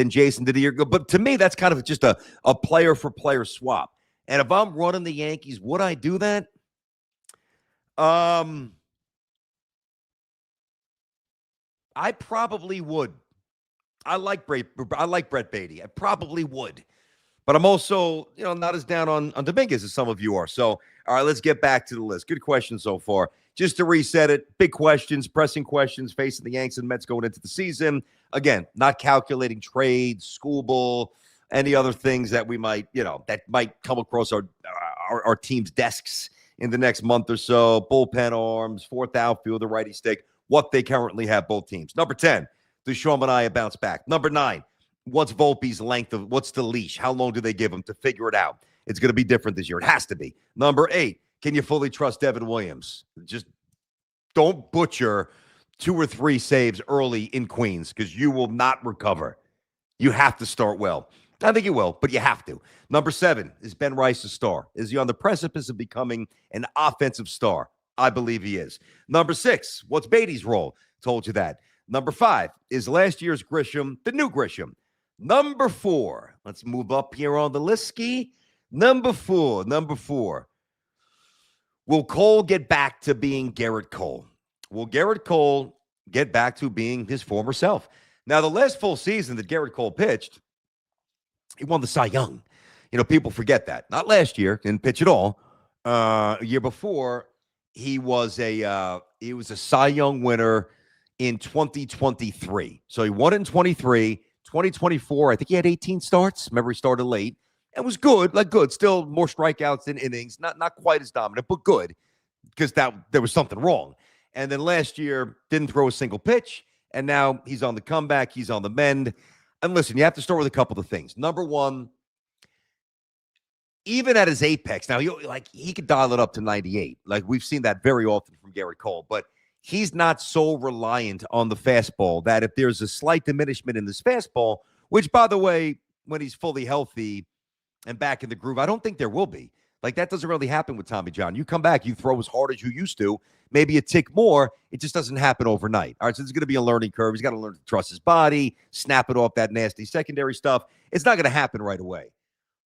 Jason did a year ago. But to me, that's kind of just a player-for-player swap. And if I'm running the Yankees, would I do that? I probably would. I like Brett Baty. I probably would. But I'm also, not as down on Dominguez as some of you are. So, all right, let's get back to the list. Good question so far. Just to reset it, big questions, pressing questions facing the Yanks and Mets going into the season. Again, not calculating trades, school ball, any other things that we might, that might come across our team's desks in the next month or so. Bullpen arms, fourth outfielder, righty stick, what they currently have, both teams. Number 10, does Sean Manaea bounce back? Number 9, what's Volpe's what's the leash? How long do they give him to figure it out? It's going to be different this year. It has to be. Number 8, can you fully trust Devin Williams? Just don't butcher 2 or 3 saves early in Queens because you will not recover. You have to start well. I think you will, but you have to. Number 7, is Ben Rice a star? Is he on the precipice of becoming an offensive star? I believe he is. Number 6, what's Baty's role? Told you that. Number 5, is last year's Grisham the new Grisham? Number 4, let's move up here on the list, Ski. Number 4. Will Cole get back to being Gerrit Cole? Will Gerrit Cole get back to being his former self? Now, the last full season that Gerrit Cole pitched, he won the Cy Young. People forget that. Not last year, didn't pitch at all. A year before, he was a Cy Young winner in 2023. So he won it in 23. 2024, I think he had 18 starts. Remember, he started late. And was good, still more strikeouts than innings. Not quite as dominant, but good, because there was something wrong. And then last year, didn't throw a single pitch, and now he's on the comeback. He's on the mend. And listen, you have to start with a couple of things. Number 1, even at his apex, now he could dial it up to 98. Like we've seen that very often from Gerrit Cole, but he's not so reliant on the fastball that if there's a slight diminishment in this fastball, which, by the way, when he's fully healthy and back in the groove, I don't think there will be. Like, that doesn't really happen with Tommy John. You come back, you throw as hard as you used to, maybe a tick more. It just doesn't happen overnight. All right, so there's going to be a learning curve. He's got to learn to trust his body, snap it off that nasty secondary stuff. It's not going to happen right away.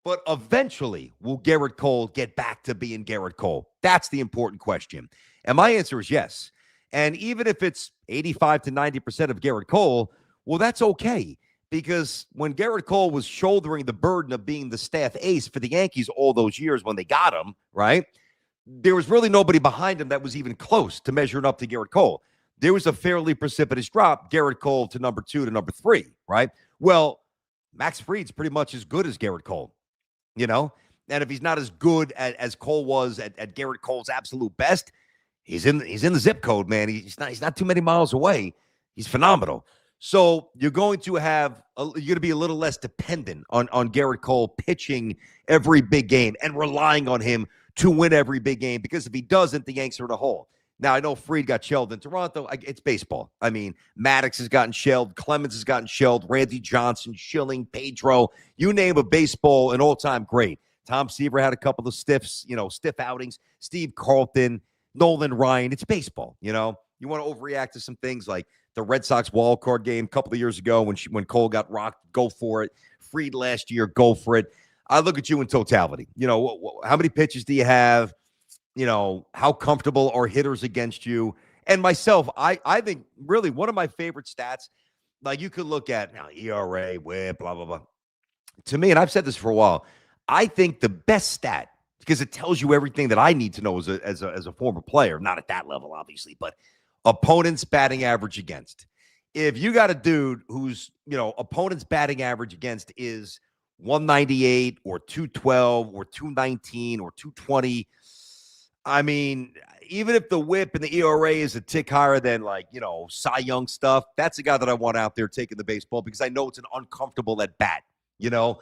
But eventually, will Gerrit Cole get back to being Gerrit Cole? That's the important question. And my answer is yes. And even if it's 85 to 90% of Gerrit Cole, well, that's okay. Because when Gerrit Cole was shouldering the burden of being the staff ace for the Yankees all those years when they got him, right, there was really nobody behind him that was even close to measuring up to Gerrit Cole. There was a fairly precipitous drop, Gerrit Cole to number 2 to number 3, right? Well, Max Fried's pretty much as good as Gerrit Cole. And if he's not as good as Cole was at Gerrit Cole's absolute best, he's in the zip code, man. He's not too many miles away. He's phenomenal. So you're going to be a little less dependent on Gerrit Cole pitching every big game and relying on him to win every big game, because if he doesn't, the Yanks are in a hole. Now, I know Fried got shelled in Toronto. It's baseball. I mean, Maddox has gotten shelled. Clemens has gotten shelled. Randy Johnson, Schilling, Pedro. You name a baseball, an all-time great. Tom Seaver had a couple of stiff outings. Steve Carlton, Nolan Ryan. It's baseball, You want to overreact to some things like the Red Sox wild card game a couple of years ago when Cole got rocked. Go for it. Fried last year. Go for it. I look at you in totality. How many pitches do you have? How comfortable are hitters against you? And myself, I think really one of my favorite stats, like you could look at now, ERA, whip, blah, blah, blah. To me, and I've said this for a while, I think the best stat, because it tells you everything that I need to know as a former player, not at that level, obviously, but opponent's batting average against. If you got a dude whose, opponent's batting average against is 198 or 212 or 219 or 220, I mean, even if the whip and the ERA is a tick higher than Cy Young stuff, that's a guy that I want out there taking the baseball, because I know it's an uncomfortable at bat. You don't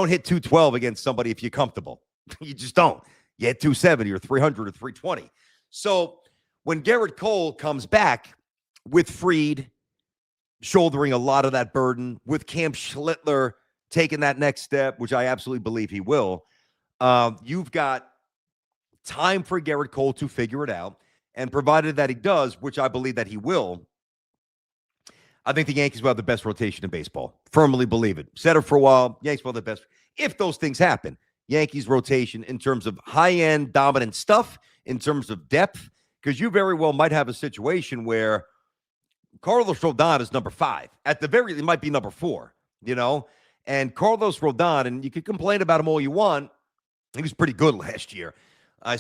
hit 212 against somebody if you're comfortable. You just don't. You hit 270 or 300 or 320. So when Gerrit Cole comes back with Fried shouldering a lot of that burden, with Cam Schlittler taking that next step, which I absolutely believe he will, you've got time for Gerrit Cole to figure it out. And provided that he does, which I believe that he will, I think the Yankees will have the best rotation in baseball. Firmly believe it. Said it for a while. Yankees will have the best. If those things happen, Yankees rotation in terms of high-end dominant stuff, in terms of depth, because you very well might have a situation where Carlos Rodon is number 5. At the very least, it might be number 4, And Carlos Rodon, and you can complain about him all you want, he was pretty good last year. I'm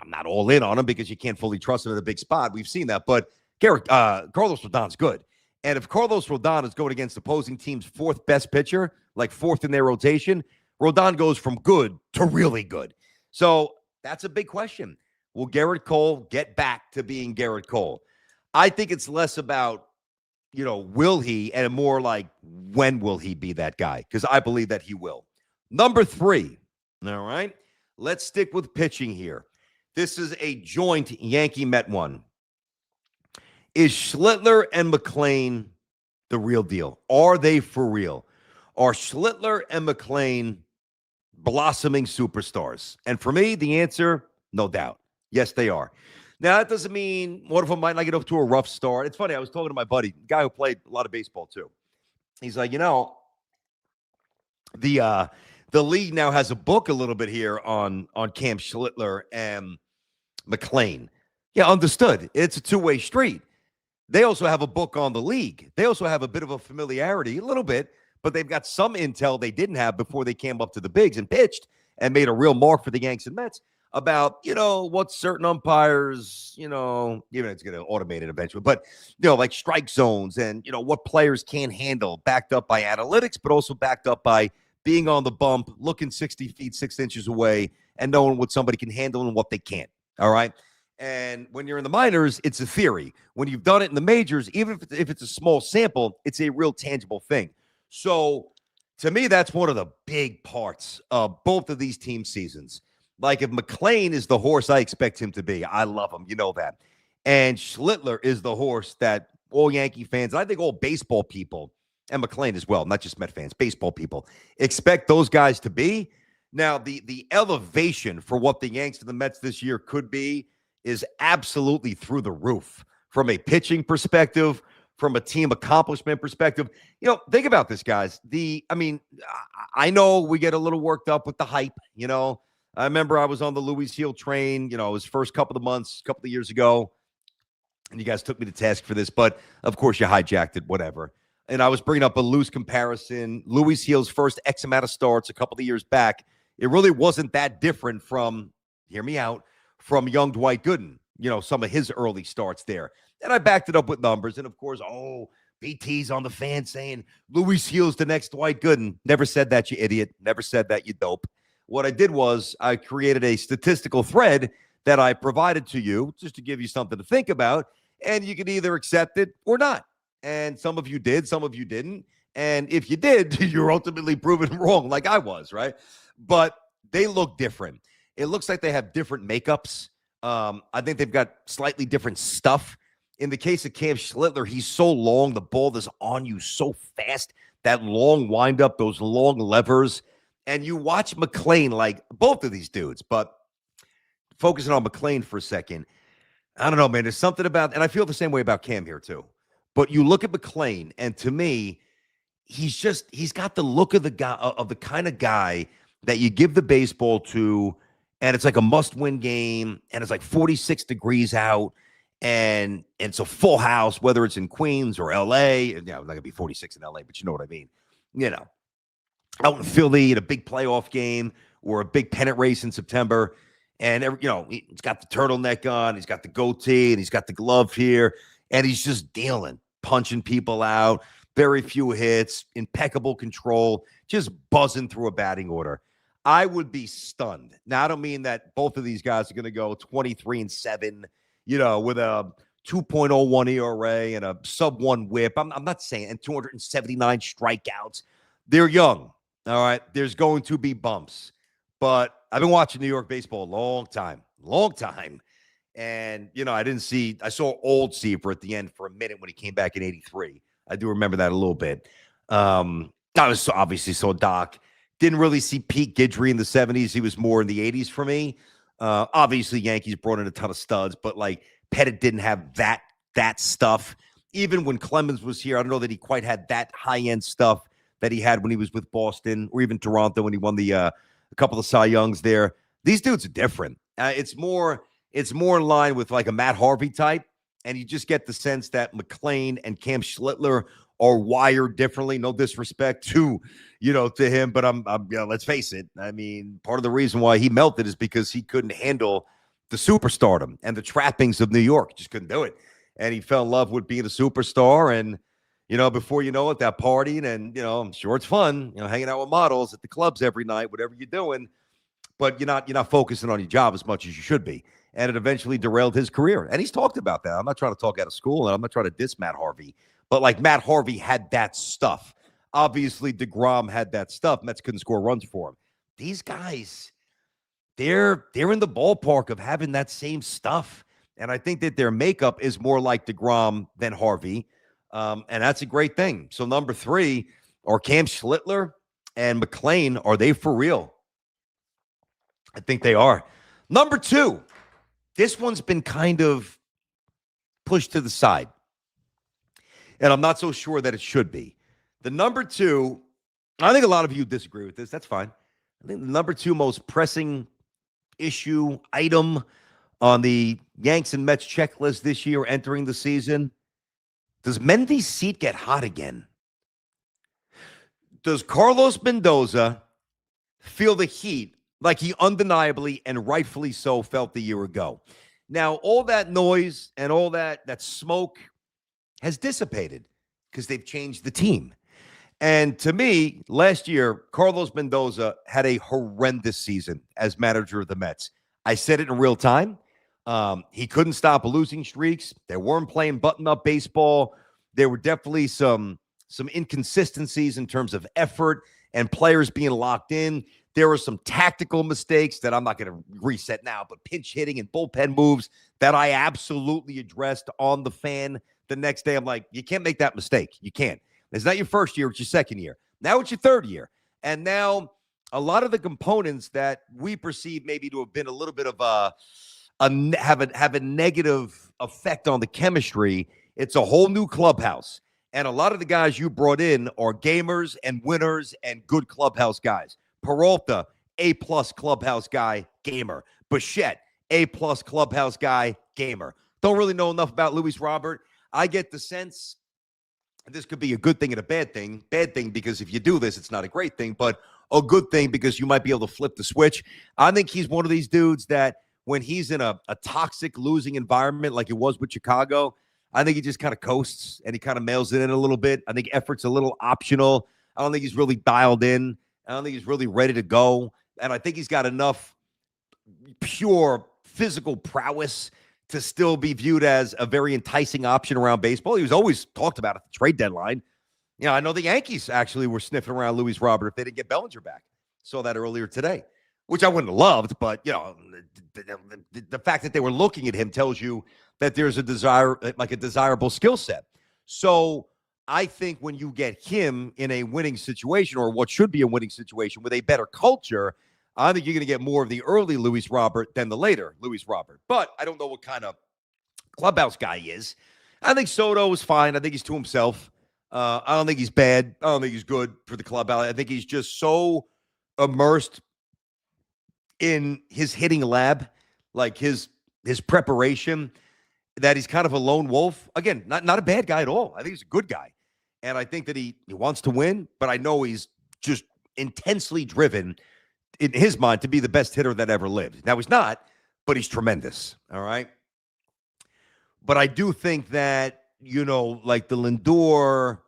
not all in on him because you can't fully trust him in a big spot. We've seen that. But Carlos Rodon's good. And if Carlos Rodon is going against opposing team's 4th best pitcher, like 4th in their rotation, Rodon goes from good to really good. So that's a big question. Will Gerrit Cole get back to being Gerrit Cole? I think it's less about, will he, and more like, when will he be that guy? Because I believe that he will. Number 3, all right? Let's stick with pitching here. This is a joint Yankee-Met one. Is Schlittler and McClain the real deal? Are they for real? Are Schlittler and McClain blossoming superstars? And for me, the answer, no doubt. Yes, they are. Now, that doesn't mean one of them might not get off to a rough start. It's funny. I was talking to my buddy, a guy who played a lot of baseball too. He's like, the league now has a book a little bit here on Cam Schlittler and McClain. Yeah, understood. It's a two-way street. They also have a book on the league. They also have a bit of a familiarity, a little bit, but they've got some intel they didn't have before they came up to the bigs and pitched and made a real mark for the Yankees and Mets about, what certain umpires, even it's going to automate it eventually, but, like strike zones and, what players can handle, backed up by analytics, but also backed up by being on the bump, looking 60 feet, 6 inches away, and knowing what somebody can handle and what they can't. All right. And when you're in the minors, it's a theory. When you've done it in the majors, even if it's a small sample, it's a real tangible thing. So to me, that's one of the big parts of both of these team seasons. Like if McClain is the horse I expect him to be, I love him. You know that. And Schlittler is the horse that all Yankee fans, and I think all baseball people, and McClain as well, not just Met fans, baseball people, expect those guys to be. Now, the elevation for what the Yanks and the Mets this year could be is absolutely through the roof from a pitching perspective, from a team accomplishment perspective. Think about this, guys. I know we get a little worked up with the hype. I remember I was on the Louis Heel train, his first couple of months, a couple of years ago, and you guys took me to task for this, but of course you hijacked it, whatever. And I was bringing up a loose comparison. Louis Heel's first X amount of starts a couple of years back, it really wasn't that different from, hear me out, from young Dwight Gooden, some of his early starts there. And I backed it up with numbers. And of course, BT's on the fan saying Louis Heel's the next Dwight Gooden. Never said that, you idiot. Never said that, you dope. What I did was I created a statistical thread that I provided to you just to give you something to think about. And you can either accept it or not. And some of you did, some of you didn't. And if you did, you're ultimately proven wrong like I was, right? But they look different. It looks like they have different makeups. I think they've got slightly different stuff. In the case of Cam Schlittler, he's so long. The ball is on you so fast. That long windup, those long levers. And you watch McClain, like both of these dudes, but focusing on McClain for a second, I don't know, man. There's something about, and I feel the same way about Cam here too. But you look at McClain, and to me, he's got the look of the guy, of the kind of guy that you give the baseball to, and it's like a must-win game, and it's like 46 degrees out, and it's a full house, whether it's in Queens or L.A. It's not going to be 46 in L.A., but you know what I mean. Out in Philly in a big playoff game or a big pennant race in September, and he's got the turtleneck on, he's got the goatee, and he's got the glove here, and he's just dealing, punching people out, very few hits, impeccable control, just buzzing through a batting order. I would be stunned. Now, I don't mean that both of these guys are going to go 23-7, with a 2.01 ERA and a sub-1 whip. I'm not saying, and 279 strikeouts. They're young, all right? There's going to be bumps. But I've been watching New York baseball a long time. And, I saw old Seaver at the end for a minute when he came back in 83. I do remember that a little bit. I was obviously so Doc. Didn't really see Pete Guidry in the 70s. He was more in the 80s for me. Obviously, Yankees brought in a ton of studs, but Pettit didn't have that stuff. Even when Clemens was here, I don't know that he quite had that high-end stuff that he had when he was with Boston or even Toronto when he won a couple of Cy Youngs there. These dudes are different. It's more in line with like a Matt Harvey type, and you just get the sense that McClain and Cam Schlittler are wired differently. No disrespect to him, but I'm let's face it. I mean, part of the reason why he melted is because he couldn't handle the superstardom and the trappings of New York. Just couldn't do it. And he fell in love with being a superstar. And, before you know it, that partying and, I'm sure it's fun, hanging out with models at the clubs every night, whatever you're doing, but you're not focusing on your job as much as you should be. And it eventually derailed his career. And he's talked about that. I'm not trying to talk out of school, and I'm not trying to diss Matt Harvey. But Matt Harvey had that stuff. Obviously, DeGrom had that stuff. Mets couldn't score runs for him. These guys, they're in the ballpark of having that same stuff. And I think that their makeup is more like DeGrom than Harvey. And that's a great thing. So number 3, are Cam Schlittler and McClain, are they for real? I think they are. Number 2, this one's been kind of pushed to the side. And I'm not so sure that it should be. The number 2, I think a lot of you disagree with this. That's fine. I think the number 2 most pressing issue item on the Yanks and Mets checklist this year entering the season, does Mendy's seat get hot again? Does Carlos Mendoza feel the heat like he undeniably and rightfully so felt the year ago? Now, all that noise and all that smoke has dissipated because they've changed the team. And to me, last year, Carlos Mendoza had a horrendous season as manager of the Mets. I said it in real time. He couldn't stop losing streaks. They weren't playing button-up baseball. There were definitely some inconsistencies in terms of effort and players being locked in. There were some tactical mistakes that I'm not going to reset now, but pinch hitting and bullpen moves that I absolutely addressed on the fan the next day. I'm like, you can't make that mistake. You can't. It's not your first year. It's your second year. Now it's your third year. And now a lot of the components that we perceive maybe to have been a little bit of have a negative effect on the chemistry. It's a whole new clubhouse. And a lot of the guys you brought in are gamers and winners and good clubhouse guys. Peralta, A-plus clubhouse guy, gamer. Bichette, A-plus clubhouse guy, gamer. Don't really know enough about Luis Robert. I get the sense this could be a good thing and a bad thing. Bad thing because if you do this, it's not a great thing, but a good thing because you might be able to flip the switch. I think he's one of these dudes that when he's in a toxic losing environment like it was with Chicago, I think he just kind of coasts and he kind of mails it in a little bit. I think effort's a little optional. I don't think he's really dialed in. I don't think he's really ready to go. And I think he's got enough pure physical prowess to still be viewed as a very enticing option around baseball. He was always talked about at the trade deadline. You know, I know the Yankees actually were sniffing around Luis Robert if they didn't get Bellinger back. Saw that earlier today, which I wouldn't have loved, but, you know, the fact that they were looking at him tells you that there's a desire, like a desirable skill set. So I think when you get him in a winning situation, or what should be a winning situation with a better culture, I think you're going to get more of the early Luis Robert than the later Luis Robert. But I don't know what kind of clubhouse guy he is. I think Soto is fine. I think he's to himself. I don't think he's bad. I don't think he's good for the clubhouse. I think he's just so immersed in his hitting lab, like his preparation, that he's kind of a lone wolf. Again, not a bad guy at all. I think he's a good guy. And I think that he wants to win, but I know he's just intensely driven in his mind to be the best hitter that ever lived. Now, he's not, but he's tremendous, all right? But I do think that, you know, like the Lindor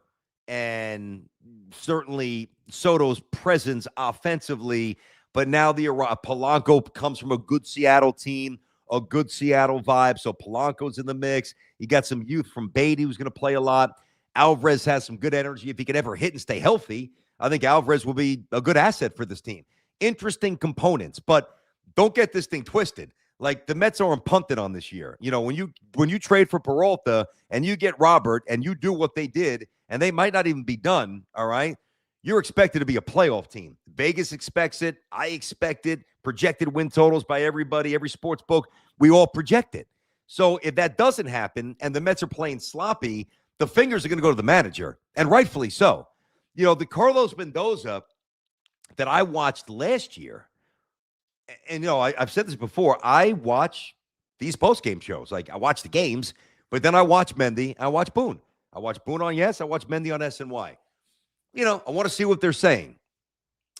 and certainly Soto's presence offensively, but now the Polanco comes from a good Seattle team, a good Seattle vibe, so Polanco's in the mix. You got some youth from Baty who's going to play a lot. Alvarez has some good energy. If he can ever hit and stay healthy, I think Alvarez will be a good asset for this team. Interesting components, but don't get this thing twisted. Like, the Mets aren't punted on this year. You know, when you trade for Peralta and you get Robert and you do what they did, and they might not even be done, all right, you're expected to be a playoff team. Vegas expects it. I expect it. Projected win totals by everybody, every sports book. We all project it. So if that doesn't happen and the Mets are playing sloppy, the fingers are going to go to the manager, and rightfully so. You know, the Carlos Mendoza that I watched last year, and, you know, I've said this before, I watch these post-game shows. Like, I watch the games, but then I watch Mendy, I watch Boone. I watch Boone on Yes, I watch Mendy on SNY. You know, I want to see what they're saying,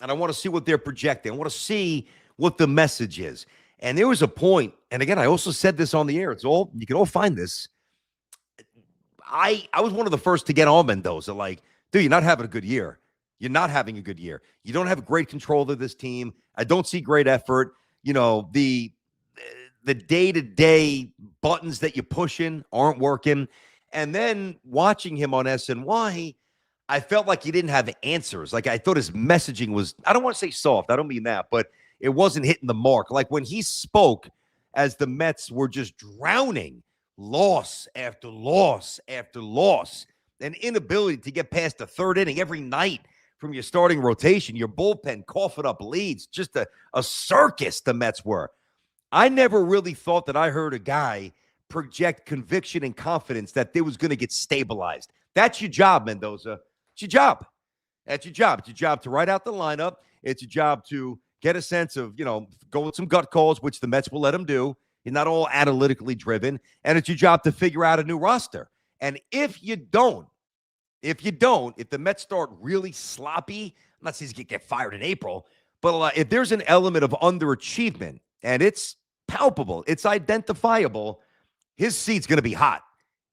and I want to see what they're projecting. I want to see what the message is. And there was a point, and again, I also said this on the air. You can all find this. I was one of the first to get on Mendoza. Like, dude, you're not having a good year. You're not having a good year. You don't have great control of this team. I don't see great effort. You know, the day-to-day buttons that you push in aren't working. And then watching him on SNY, I felt like he didn't have answers. Like, I thought his messaging was, I don't want to say soft. I don't mean that, but it wasn't hitting the mark. Like, when he spoke as the Mets were just drowning, loss after loss after loss, an inability to get past the third inning every night from your starting rotation, your bullpen coughing up leads, just a circus the Mets were. I never really thought that I heard a guy project conviction and confidence that they was going to get stabilized. That's your job, Mendoza. It's your job. That's your job. It's your job to write out the lineup. It's your job to get a sense of, you know, go with some gut calls, which the Mets will let them do. You're not all analytically driven. And it's your job to figure out a new roster. And if the Mets start really sloppy, I'm not saying he's going to get fired in April, but if there's an element of underachievement, and it's palpable, it's identifiable, his seat's going to be hot,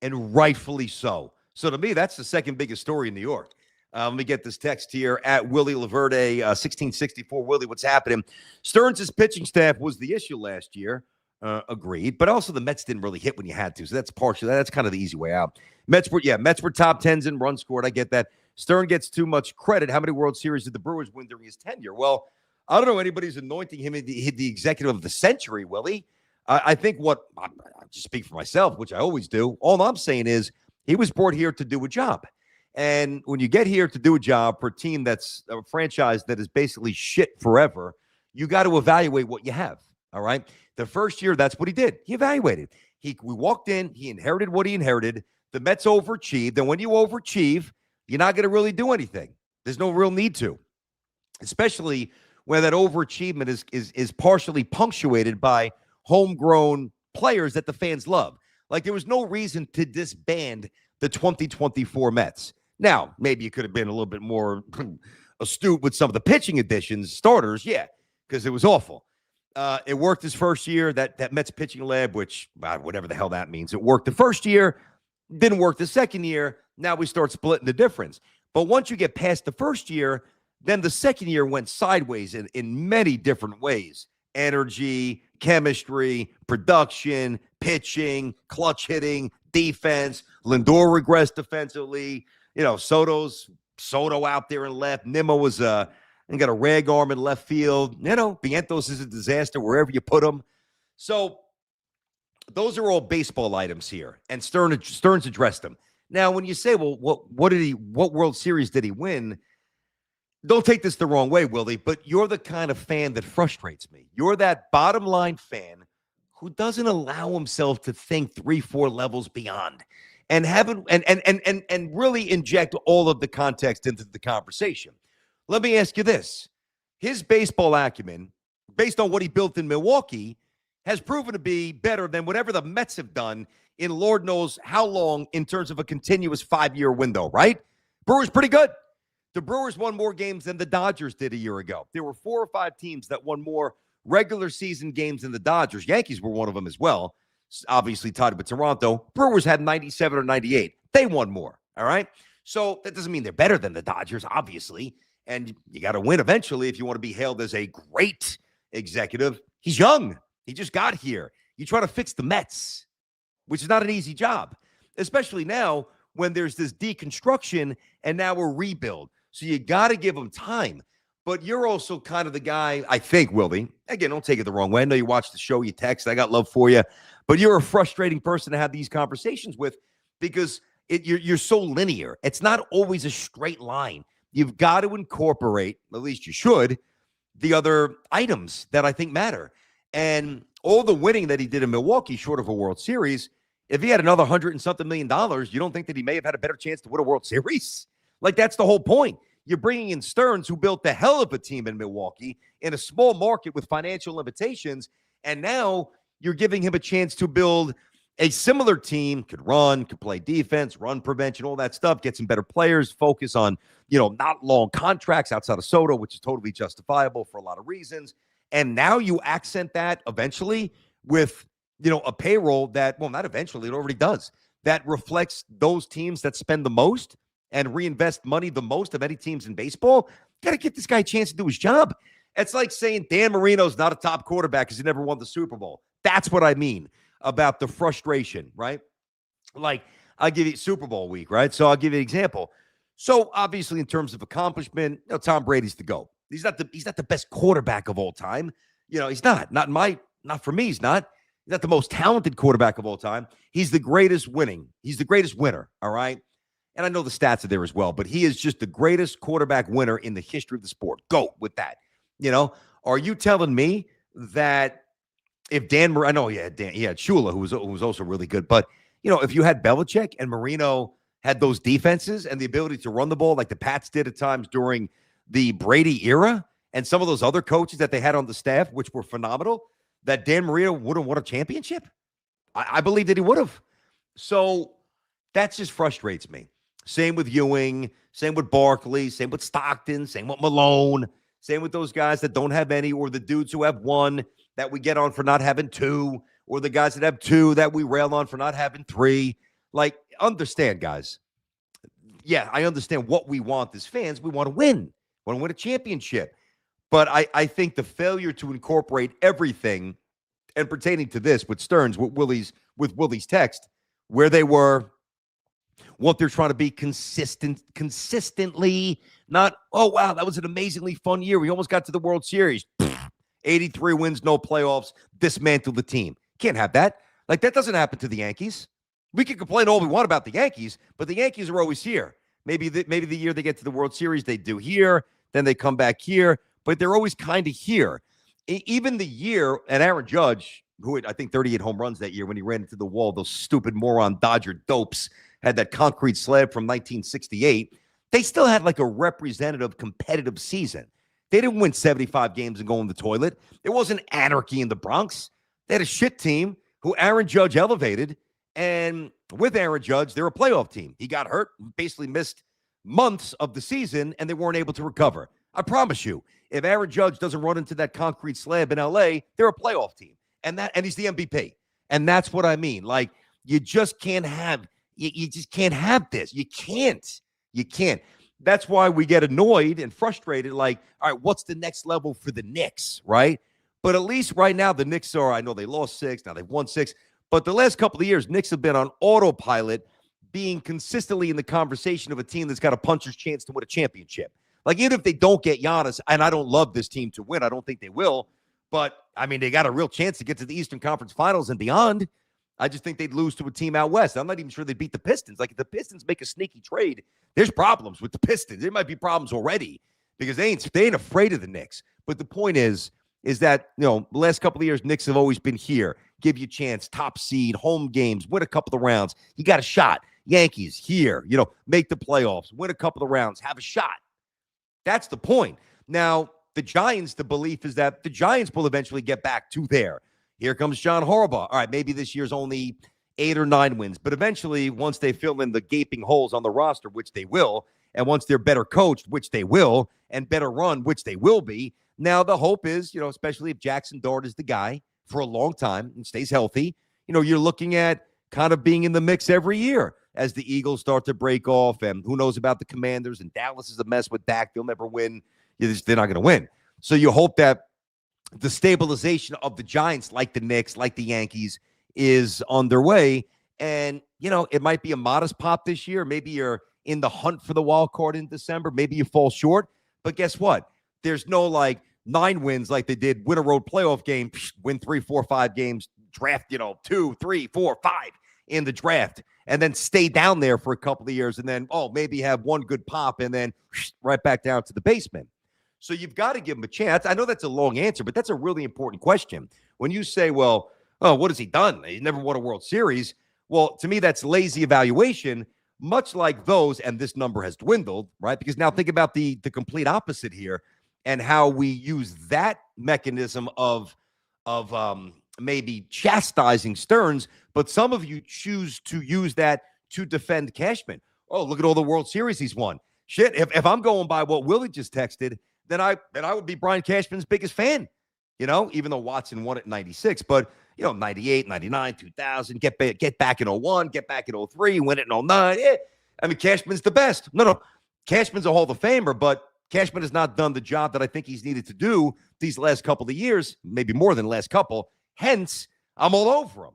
and rightfully so. So to me, that's the second biggest story in New York. Let me get this text here at Willie Laverde, 1664. Willie, what's happening? Stearns' pitching staff was the issue last year. Agreed. But also the Mets didn't really hit when you had to. So that's partially, that's kind of the easy way out. Mets were top 10s in runs scored. I get that. Stern gets too much credit. How many World Series did the Brewers win during his tenure? Well, I don't know anybody's anointing him the executive of the century, Willie. I think I just speak for myself, which I always do. All I'm saying is he was brought here to do a job. And when you get here to do a job for a team that's a franchise that is basically shit forever, you got to evaluate what you have. All right. The first year, that's what he did. He evaluated. We walked in, he inherited what he inherited. The Mets overachieved. And when you overachieve, you're not going to really do anything. There's no real need to, especially when that overachievement is partially punctuated by homegrown players that the fans love. Like, there was no reason to disband the 2024 Mets. Now, maybe you could have been a little bit more astute with some of the pitching additions, starters, yeah, because it was awful. It worked his first year, that Mets pitching lab, which, whatever the hell that means. It worked the first year, didn't work the second year. Now we start splitting the difference. But once you get past the first year, then the second year went sideways in many different ways. Energy, chemistry, production, pitching, clutch hitting, defense. Lindor regressed defensively. Soto out there in left. Nimmo was and got a rag arm in left field. Vientos is a disaster wherever you put him. So those are all baseball items here, and Stearns addressed them. Now, when you say, well, what World Series did he win? Don't take this the wrong way, Willie, but you're the kind of fan that frustrates me. You're that bottom line fan who doesn't allow himself to think 3-4 levels beyond and really inject all of the context into the conversation. Let me ask you this. His baseball acumen, based on what he built in Milwaukee, has proven to be better than whatever the Mets have done in Lord knows how long in terms of a continuous 5-year window, right? Brewers pretty good. The Brewers won more games than the Dodgers did a year ago. There were 4 or 5 teams that won more regular season games than the Dodgers. Yankees were one of them as well, obviously tied with Toronto. Brewers had 97 or 98. They won more, all right? So that doesn't mean they're better than the Dodgers, obviously. And you got to win eventually if you want to be hailed as a great executive. He's young. He just got here. You try to fix the Mets, which is not an easy job, especially now when there's this deconstruction and now a rebuild. So you got to give him time. But you're also kind of the guy, I think, Willie. Again, don't take it the wrong way. I know you watch the show, you text. I got love for you. But you're a frustrating person to have these conversations with because you're so linear. It's not always a straight line. You've got to incorporate, at least you should, the other items that I think matter. And all the winning that he did in Milwaukee, short of a World Series, if he had another $100-something million, you don't think that he may have had a better chance to win a World Series? Like, that's the whole point. You're bringing in Stearns, who built the hell of a team in Milwaukee in a small market with financial limitations, and now you're giving him a chance to build a similar team, could run, could play defense, run prevention, all that stuff, get some better players, focus on, not long contracts outside of Soto, which is totally justifiable for a lot of reasons. And now you accent that eventually with, a payroll that, well, not eventually, it already does, that reflects those teams that spend the most and reinvest money the most of any teams in baseball. Got to give this guy a chance to do his job. It's like saying Dan Marino's not a top quarterback because he never won the Super Bowl. That's what I mean about the frustration, right? Like, I'll give you Super Bowl week, right? So I'll give you an example. So obviously, in terms of accomplishment, Tom Brady's the GOAT. He's not the best quarterback of all time. He's not for me. He's not the most talented quarterback of all time. He's the greatest winning. He's the greatest winner. All right. And I know the stats are there as well, but he is just the greatest quarterback winner in the history of the sport. GOAT with that. Are you telling me that if I know he had Shula, who was also really good, but if you had Belichick and Marino had those defenses and the ability to run the ball like the Pats did at times during the Brady era, and some of those other coaches that they had on the staff, which were phenomenal, that Dan Marino would have won a championship? I believe that he would have. So that just frustrates me. Same with Ewing, same with Barkley, same with Stockton, same with Malone, same with those guys that don't have any, or the dudes who have one that we get on for not having 2, or the guys that have 2 that we rail on for not having 3. Like, understand, guys. Yeah, I understand what we want as fans. We want to win. We want to win a championship. But I think the failure to incorporate everything, and pertaining to this with Stearns, with Willie's text, where they were, what they're trying to be consistently, not, oh, wow, that was an amazingly fun year. We almost got to the World Series. 83 wins, no playoffs, dismantle the team. Can't have that. Like, that doesn't happen to the Yankees. We can complain all we want about the Yankees, but the Yankees are always here. Maybe the year they get to the World Series, they do here, then they come back here, but they're always kind of here. Even the year, and Aaron Judge, who had, I think, 38 home runs that year when he ran into the wall, those stupid moron Dodger dopes had that concrete slab from 1968. They still had like a representative competitive season. They didn't win 75 games and go in the toilet. There wasn't anarchy in the Bronx. They had a shit team who Aaron Judge elevated, and with Aaron Judge, they're a playoff team. He got hurt, basically missed months of the season, and they weren't able to recover. I promise you, if Aaron Judge doesn't run into that concrete slab in L.A., they're a playoff team, and he's the MVP. And that's what I mean. Like, you just can't have you just can't have this. You can't. That's why we get annoyed and frustrated. Like, all right, what's the next level for the Knicks, right? But at least right now, the Knicks I know they lost 6, now they've won 6. But the last couple of years, Knicks have been on autopilot, being consistently in the conversation of a team that's got a puncher's chance to win a championship. Like, even if they don't get Giannis, and I don't love this team to win, I don't think they will, but, I mean, they got a real chance to get to the Eastern Conference Finals and beyond. I just think they'd lose to a team out west. I'm not even sure they'd beat the Pistons. Like, if the Pistons make a sneaky trade, there's problems with the Pistons. There might be problems already because they ain't afraid of the Knicks. But the point is that, the last couple of years, Knicks have always been here. Give you a chance, top seed, home games, win a couple of rounds. You got a shot. Yankees here, make the playoffs, win a couple of rounds, have a shot. That's the point. Now, the Giants, the belief is that the Giants will eventually get back to there. Here comes John Harbaugh. All right, maybe this year's only 8 or 9 wins, but eventually, once they fill in the gaping holes on the roster, which they will, and once they're better coached, which they will, and better run, which they will be, now the hope is, especially if Jackson Dart is the guy for a long time and stays healthy, you're looking at kind of being in the mix every year as the Eagles start to break off, and who knows about the Commanders, and Dallas is a mess with Dak. They'll never win. They're not going to win. So you hope that the stabilization of the Giants, like the Knicks, like the Yankees, is on their way. And, it might be a modest pop this year. Maybe you're in the hunt for the wild card in December. Maybe you fall short. But guess what? There's no, 9 wins like they did, win a road playoff game, win 3, 4, 5 games, draft, 2, 3, 4, 5 in the draft, and then stay down there for a couple of years, and then, maybe have one good pop, and then right back down to the basement. So you've got to give him a chance. I know that's a long answer, but that's a really important question. When you say, well, what has he done? He's never won a World Series. Well, to me, that's lazy evaluation, much like those, and this number has dwindled, right? Because now think about the complete opposite here and how we use that mechanism of maybe chastising Stearns, but some of you choose to use that to defend Cashman. Oh, look at all the World Series he's won. Shit, if I'm going by what Willie just texted, then I would be Brian Cashman's biggest fan, even though Watson won it in 96. But, 98, 99, 2000, get back in 01, get back in 03, win it in 09. I mean, Cashman's the best. No. Cashman's a Hall of Famer, but Cashman has not done the job that I think he's needed to do these last couple of years, maybe more than last couple. Hence, I'm all over him.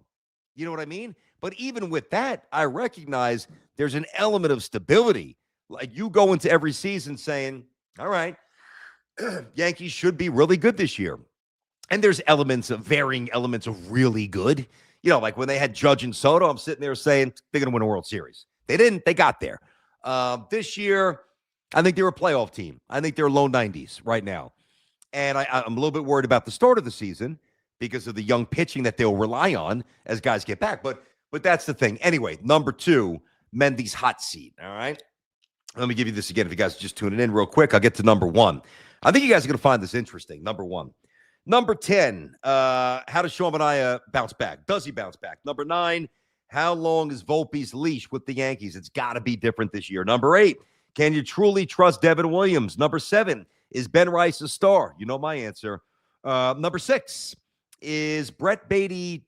You know what I mean? But even with that, I recognize there's an element of stability. Like, you go into every season saying, all right, Yankees should be really good this year. And there's varying elements of really good. Like when they had Judge and Soto, I'm sitting there saying they're going to win a World Series. They didn't. They got there. This year, I think they're a playoff team. I think they're low 90s right now. And I'm a little bit worried about the start of the season because of the young pitching that they'll rely on as guys get back. But that's the thing. Anyway, number 2, Mendy's hot seat. All right. Let me give you this again. If you guys are just tuning in real quick, I'll get to number 1. I think you guys are going to find this interesting. Number 1. Number 10, how does Sean Manaea bounce back? Does he bounce back? Number 9, how long is Volpe's leash with the Yankees? It's got to be different this year. Number 8, can you truly trust Devin Williams? Number 7, is Ben Rice a star? You know my answer. Number 6, is Brett Baty,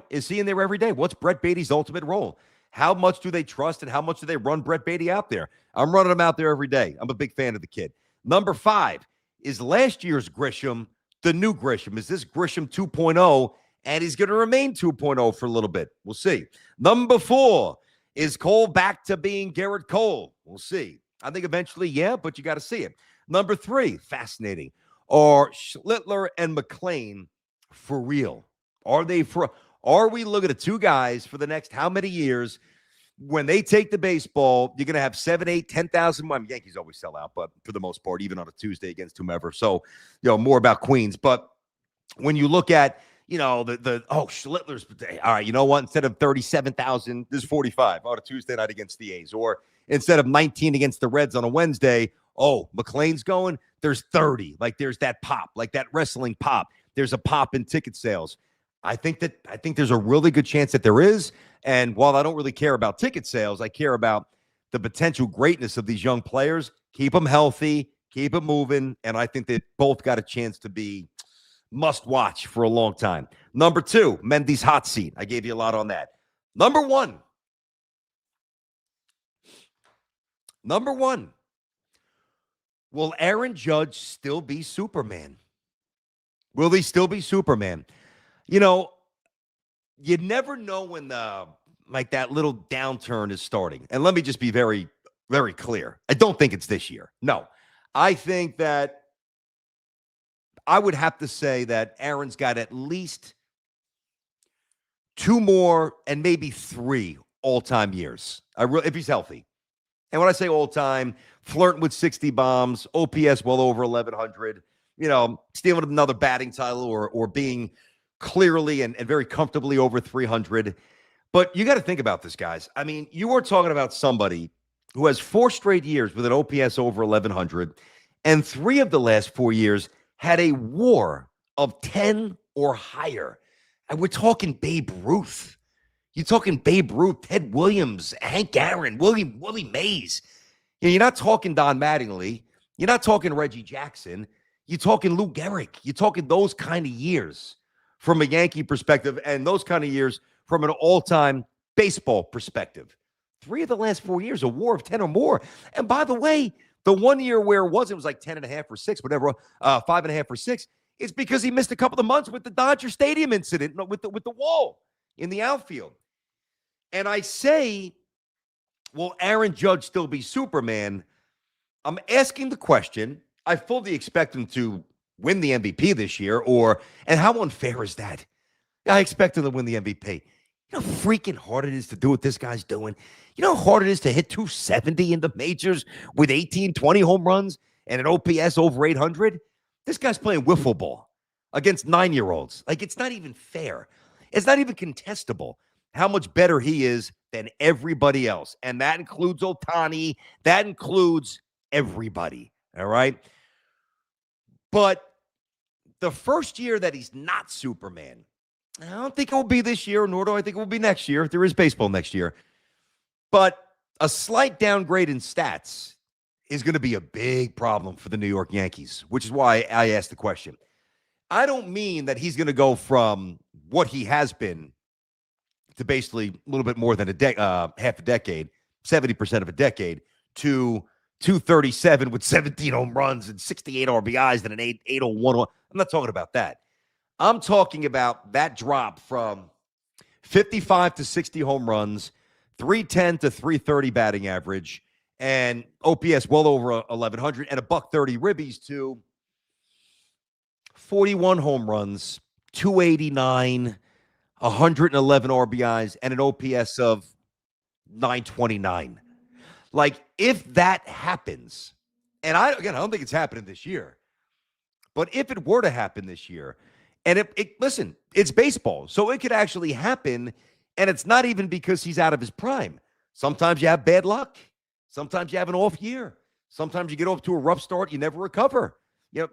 is he in there every day? What's Brett Baty's ultimate role? How much do they trust and how much do they run Brett Baty out there? I'm running him out there every day. I'm a big fan of the kid. Number 5, is last year's Grisham the new Grisham? Is this Grisham 2.0, and he's going to remain 2.0 for a little bit? We'll see. Number 4, is Cole back to being Gerrit Cole? We'll see. I think eventually, yeah, but you got to see it. Number 3, fascinating. Are Schlittler and McClain for real? Are we looking at 2 guys for the next how many years when they take the baseball, you're going to have 7, 8, 10,000. I mean, Yankees always sell out, but for the most part, even on a Tuesday against whomever. So, more about Queens. But when you look at, Schlittler's, all right, you know what? Instead of 37,000, there's 45 on a Tuesday night against the A's. Or instead of 19 against the Reds on a Wednesday, McLean's going, there's 30. Like, there's that pop, like that wrestling pop. There's a pop in ticket sales. I think there's a really good chance that there is. And while I don't really care about ticket sales, I care about the potential greatness of these young players. Keep them healthy, keep it moving. And I think they both got a chance to be must watch for a long time. Number 2, Mendy's hot seat. I gave you a lot on that. Number 1. Will Aaron Judge still be Superman? Will he still be Superman? You never know when that little downturn is starting. And let me just be very, very clear. I don't think it's this year. No. I think that I would have to say that Aaron's got at least 2 more and maybe 3 all-time years. If he's healthy. And when I say all-time, flirting with 60 bombs, OPS well over 1,100, stealing another batting title or being clearly and very comfortably over 300. But you got to think about this, guys. I mean, you are talking about somebody who has 4 straight years with an OPS over 1,100, and 3 of the last 4 years had a WAR of 10 or higher. And we're talking Babe Ruth. You're talking Babe Ruth, Ted Williams, Hank Aaron, Willie Mays. You're not talking Don Mattingly. You're not talking Reggie Jackson. You're talking Lou Gehrig. You're talking those kind of years from a Yankee perspective and those kind of years from an all-time baseball perspective. 3 of the last 4 years, a WAR of 10 or more. And by the way, the 1 year where it was 10.5 or 6, whatever, 5.5 or 6, it's because he missed a couple of months with the Dodger Stadium incident with the wall in the outfield. And I say, will Aaron Judge still be Superman? I'm asking the question. I fully expect him to win the MVP this year, and how unfair is that? I expect him to win the MVP. You know how freaking hard it is to do what this guy's doing? You know how hard it is to hit 270 in the majors with 18, 20 home runs and an OPS over 800? This guy's playing wiffle ball against 9-year-olds. Like, it's not even fair. It's not even contestable how much better he is than everybody else. And that includes Ohtani. That includes everybody. All right? But the first year that he's not Superman, I don't think it will be this year, nor do I think it will be next year if there is baseball next year. But a slight downgrade in stats is going to be a big problem for the New York Yankees, which is why I asked the question. I don't mean that he's going to go from what he has been to basically a little bit more than half a decade, 70% of a decade, to 237 with 17 home runs and 68 RBIs and an 801. I'm not talking about that. I'm talking about that drop from 55 to 60 home runs, 310 to 330 batting average, and OPS well over 1,100 and a $130 ribbies to 41 home runs, 289, 111 RBIs, and an OPS of 929. Like, if that happens, and I don't think it's happening this year, but if it were to happen this year, and listen, it's baseball, so it could actually happen, and it's not even because he's out of his prime. Sometimes you have bad luck. Sometimes you have an off year. Sometimes you get off to a rough start, you never recover.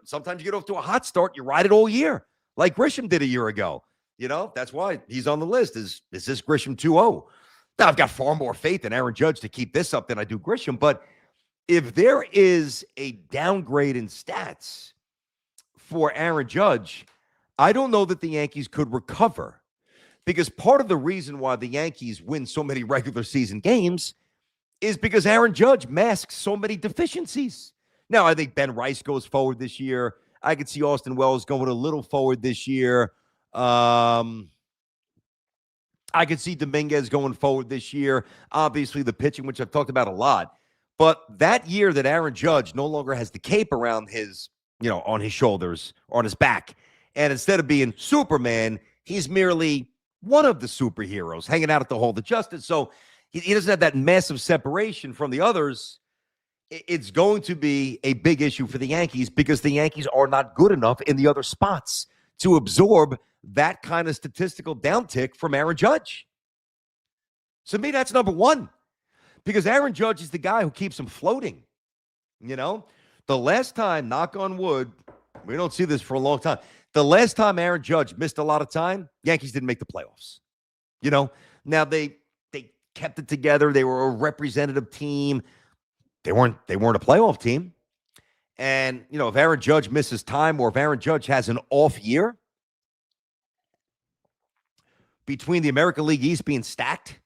Sometimes you get off to a hot start, you ride it all year, like Grisham did a year ago. That's why he's on the list. Is this Grisham 2-0? Now, I've got far more faith in Aaron Judge to keep this up than I do Grisham, but if there is a downgrade in stats for Aaron Judge, I don't know that the Yankees could recover, because part of the reason why the Yankees win so many regular season games is because Aaron Judge masks so many deficiencies. Now, I think Ben Rice goes forward this year. I could see Austin Wells going a little forward this year. I could see Dominguez going forward this year. Obviously, the pitching, which I've talked about a lot. But that year that Aaron Judge no longer has the cape around his, on his shoulders or on his back, and instead of being Superman, he's merely one of the superheroes hanging out at the Hall of Justice. So he doesn't have that massive separation from the others. It's going to be a big issue for the Yankees because the Yankees are not good enough in the other spots to absorb that kind of statistical downtick from Aaron Judge. So to me, that's number one, because Aaron Judge is the guy who keeps them floating. You know, the last time, knock on wood, we don't see this for a long time. The last time Aaron Judge missed a lot of time, Yankees didn't make the playoffs. You know, now they kept it together. They were a representative team. They weren't a playoff team. And, you know, if Aaron Judge misses time or if Aaron Judge has an off year, between the American League East being stacked,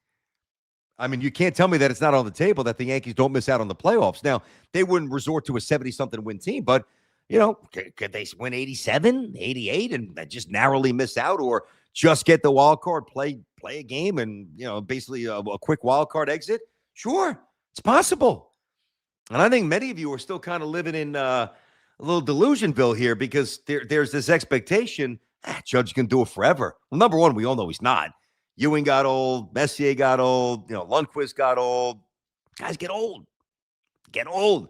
I mean, you can't tell me that it's not on the table that the Yankees don't miss out on the playoffs. Now, they wouldn't resort to a 70-something win team, but, you know, could they win 87, 88 and just narrowly miss out, or just get the wild card, play a game and, you know, basically a quick wild card exit? Sure, it's possible. And I think many of you are still kind of living in a little delusionville here because there's this expectation, Judge can do it forever. Well, number one, we all know he's not. Ewing got old. Messier got old. You know, Lundqvist got old. Guys get old. Get old.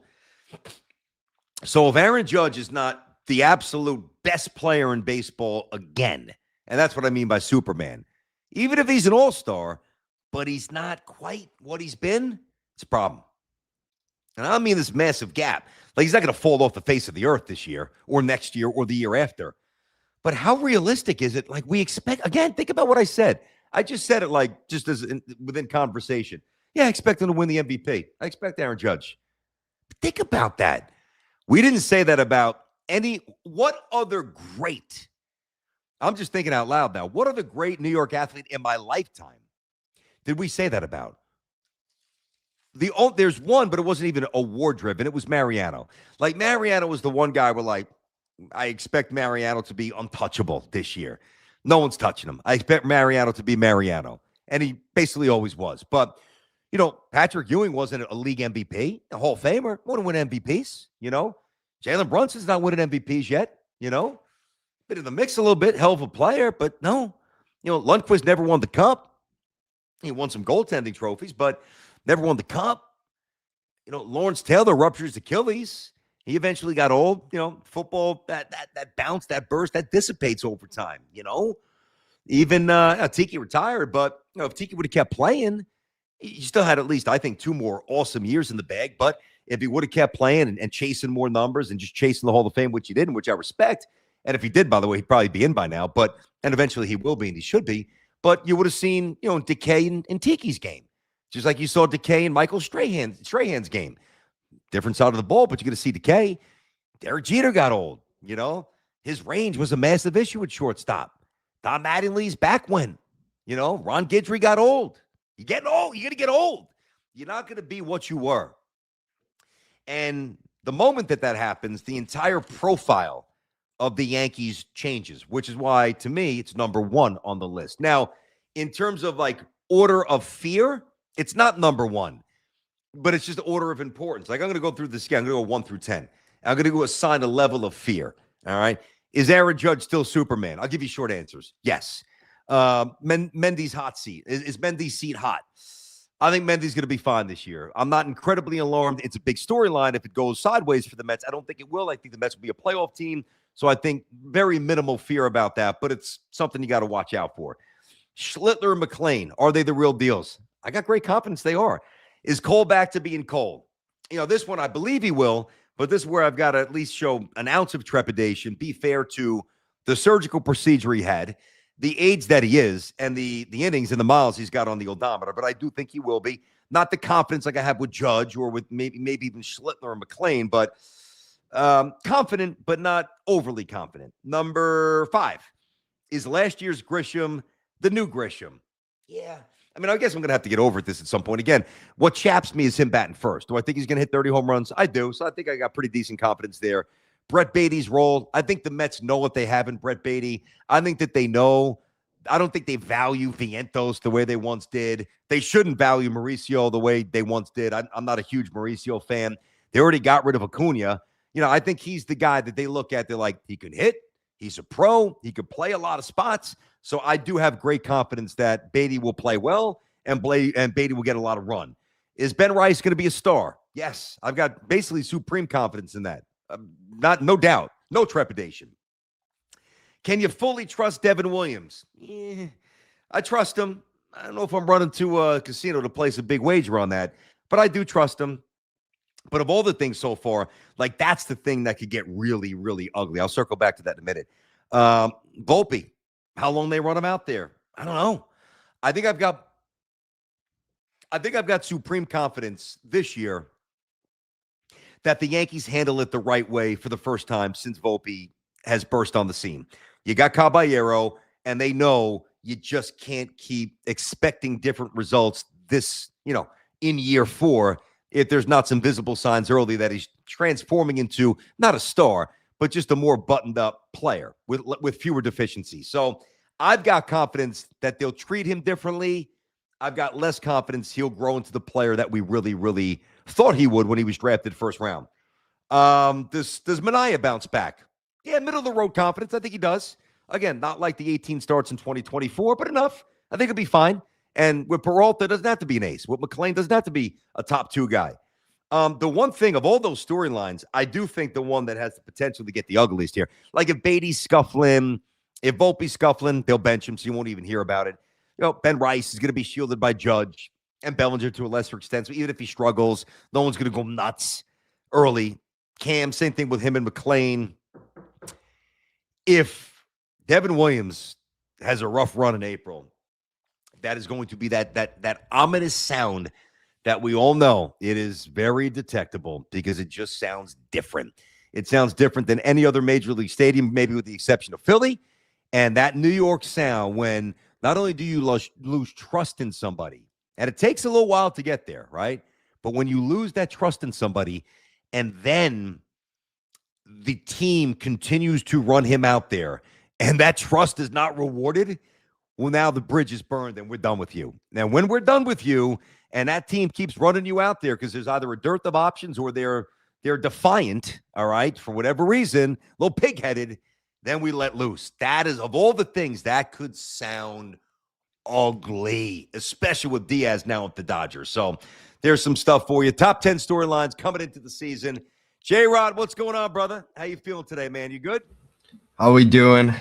So if Aaron Judge is not the absolute best player in baseball again, and that's what I mean by Superman, even if he's an all-star, but he's not quite what he's been, it's a problem. And I don't mean this massive gap. Like, he's not going to fall off the face of the earth this year or next year or the year after. But how realistic is it? Like, we expect, again, think about what I said. I just said it like just as within conversation. Yeah, I expect him to win the MVP. I expect Aaron Judge. But think about that. We didn't say that about what other great, I'm just thinking out loud now, what other great New York athlete in my lifetime did we say that about? There's one, but it wasn't even award-driven. It was Mariano. Like, Mariano was the one guy where, like, I expect Mariano to be untouchable this year. No one's touching him. I expect Mariano to be Mariano. And he basically always was. But, you know, Patrick Ewing wasn't a league MVP, a Hall of Famer. Wouldn't win MVPs, you know. Jalen Brunson's not winning MVPs yet, you know. Been in the mix a little bit, hell of a player, but no. You know, Lundqvist never won the Cup. He won some goaltending trophies, but never won the Cup. You know, Lawrence Taylor ruptures Achilles. He eventually got old. You know, football, that bounce, that burst, that dissipates over time, you know. Even Tiki retired, but, you know, if Tiki would have kept playing, he still had at least, I think, 2 more awesome years in the bag. But if he would have kept playing and chasing more numbers and just chasing the Hall of Fame, which he didn't, which I respect, and if he did, by the way, he'd probably be in by now, and eventually he will be, and he should be, but you would have seen, you know, decay in Tiki's game. Just like you saw decay in Michael Strahan's game. Different side of the ball, but you're going to see decay. Derek Jeter got old, you know. His range was a massive issue at shortstop. Don Mattingly's back went. You know, Ron Guidry got old. You're getting old. You're going to get old. You're not going to be what you were. And the moment that happens, the entire profile of the Yankees changes, which is why, to me, it's number 1 on the list. Now, in terms of, like, order of fear, it's not number 1, but it's just order of importance. Like, I'm going to go through this again. I'm going to go 1 through 10. I'm going to go assign a level of fear. All right. Is Aaron Judge still Superman? I'll give you short answers. Yes. Mendy's hot seat. Is Mendy's seat hot? I think Mendy's going to be fine this year. I'm not incredibly alarmed. It's a big storyline. If it goes sideways for the Mets, I don't think it will. I think the Mets will be a playoff team. So I think very minimal fear about that, but it's something you got to watch out for. Schlittler and McLean, are they the real deals? I got great confidence they are. Is Cole back to being Cole? You know, this one I believe he will, but this is where I've got to at least show an ounce of trepidation, be fair to the surgical procedure he had, the age that he is, and the innings and the miles he's got on the odometer. But I do think he will be. Not the confidence like I have with Judge or with maybe even Schlittler or McLean, but confident, but not overly confident. Number 5, is last year's Grisham the new Grisham? Yeah. I mean, I guess I'm going to have to get over this at some point. Again, what chaps me is him batting first. Do I think he's going to hit 30 home runs? I do. So I think I got pretty decent confidence there. Brett Baty's role, I think the Mets know what they have in Brett Baty. I think that they know. I don't think they value Vientos the way they once did. They shouldn't value Mauricio the way they once did. I'm not a huge Mauricio fan. They already got rid of Acuna. You know, I think he's the guy that they look at. They're like, he can hit. He's a pro. He could play a lot of spots. So I do have great confidence that Baty will play well and Baty will get a lot of run. Is Ben Rice going to be a star? Yes. I've got basically supreme confidence in that. No doubt. No trepidation. Can you fully trust Devin Williams? Yeah, I trust him. I don't know if I'm running to a casino to place a big wager on that, but I do trust him. But of all the things so far, like that's the thing that could get really, really ugly. I'll circle back to that in a minute. Volpe, how long they run him out there? I don't know. I think I've got supreme confidence this year that the Yankees handle it the right way for the first time since Volpe has burst on the scene. You got Caballero, and they know you just can't keep expecting different results this, in year 4 if there's not some visible signs early that he's transforming into not a star, but just a more buttoned up player with fewer deficiencies. So I've got confidence that they'll treat him differently. I've got less confidence he'll grow into the player that we really, really thought he would when he was drafted first round. Does Manaea bounce back? Yeah, middle of the road confidence. I think he does. Again, not like the 18 starts in 2024, but enough. I think he'll be fine. And with Peralta, doesn't have to be an ace. With McClain, doesn't have to be a top 2 guy. The one thing of all those storylines, I do think the one that has the potential to get the ugliest here, like if Baty's scuffling, if Volpe's scuffling, they'll bench him, so you won't even hear about it. Ben Rice is going to be shielded by Judge and Bellinger to a lesser extent. So even if he struggles, no one's going to go nuts early. Cam, same thing with him and McClain. If Devin Williams has a rough run in April, that is going to be that ominous sound that we all know. It is very detectable because it just sounds different. It sounds different than any other major league stadium, maybe with the exception of Philly. And that New York sound, when not only do you lose trust in somebody, and it takes a little while to get there, right? But when you lose that trust in somebody and then the team continues to run him out there and that trust is not rewarded, well, now the bridge is burned and we're done with you. Now, when we're done with you and that team keeps running you out there because there's either a dearth of options or they're defiant, all right, for whatever reason, a little pig-headed, then we let loose. That is, of all the things, that could sound ugly, especially with Diaz now at the Dodgers. So there's some stuff for you. Top 10 storylines coming into the season. J-Rod, what's going on, brother? How you feeling today, man? You good? How we doing?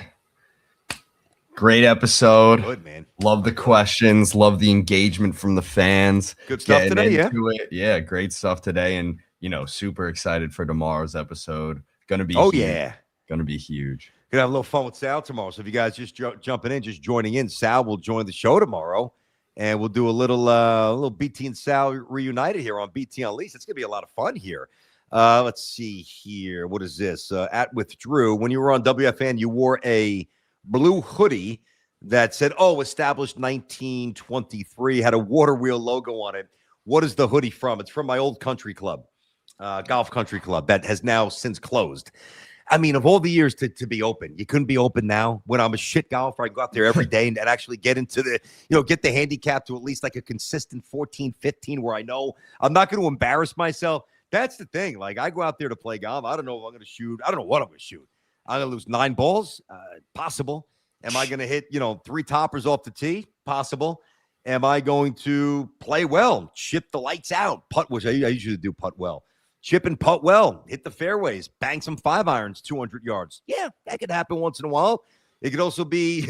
Great episode. Good, man. Love the questions. Love the engagement from the fans. Good stuff today, yeah? Yeah, great stuff today. And, super excited for tomorrow's episode. Going to be huge. Yeah. Going to be huge. Going to have a little fun with Sal tomorrow. So if you guys just jumping in, just joining in, Sal will join the show tomorrow. And we'll do a little BT and Sal reunited here on BT Unleashed. It's going to be a lot of fun here. Let's see here. What is this? At with Drew. When you were on WFN, you wore a blue hoodie that said, established 1923, had a water wheel logo on it. What is the hoodie from? It's from my old country club, golf country club that has now since closed. I mean, of all the years to be open, you couldn't be open now. When I'm a shit golfer, I go out there every day and actually get into the, get the handicap to at least like a consistent 14, 15 where I know I'm not going to embarrass myself. That's the thing. Like, I go out there to play golf. I don't know if I'm going to shoot. I don't know what I'm going to shoot. I'm going to lose 9 balls? Possible. Am I going to hit, 3 toppers off the tee? Possible. Am I going to play well? Chip the lights out. Putt, which I usually do putt well. Chip and putt well. Hit the fairways. Bang some 5-irons, 200 yards. Yeah, that could happen once in a while. It could also be,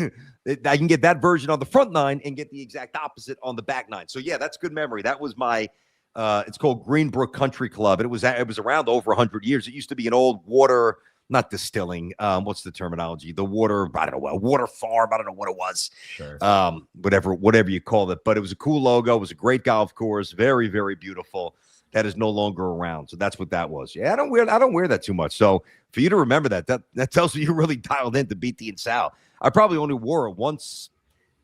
I can get that version on the front 9 and get the exact opposite on the back 9. So, yeah, that's good memory. That was my, it's called Greenbrook Country Club. And it was around over 100 years. It used to be an old water, not distilling. What's the terminology? The water, I don't know, a water farm. I don't know what it was. Sure. Whatever you call it. But it was a cool logo. It was a great golf course. Very, very beautiful. That is no longer around. So that's what that was. Yeah, I don't wear that too much. So for you to remember that tells me you really dialed into BT and Sal. I probably only wore it once.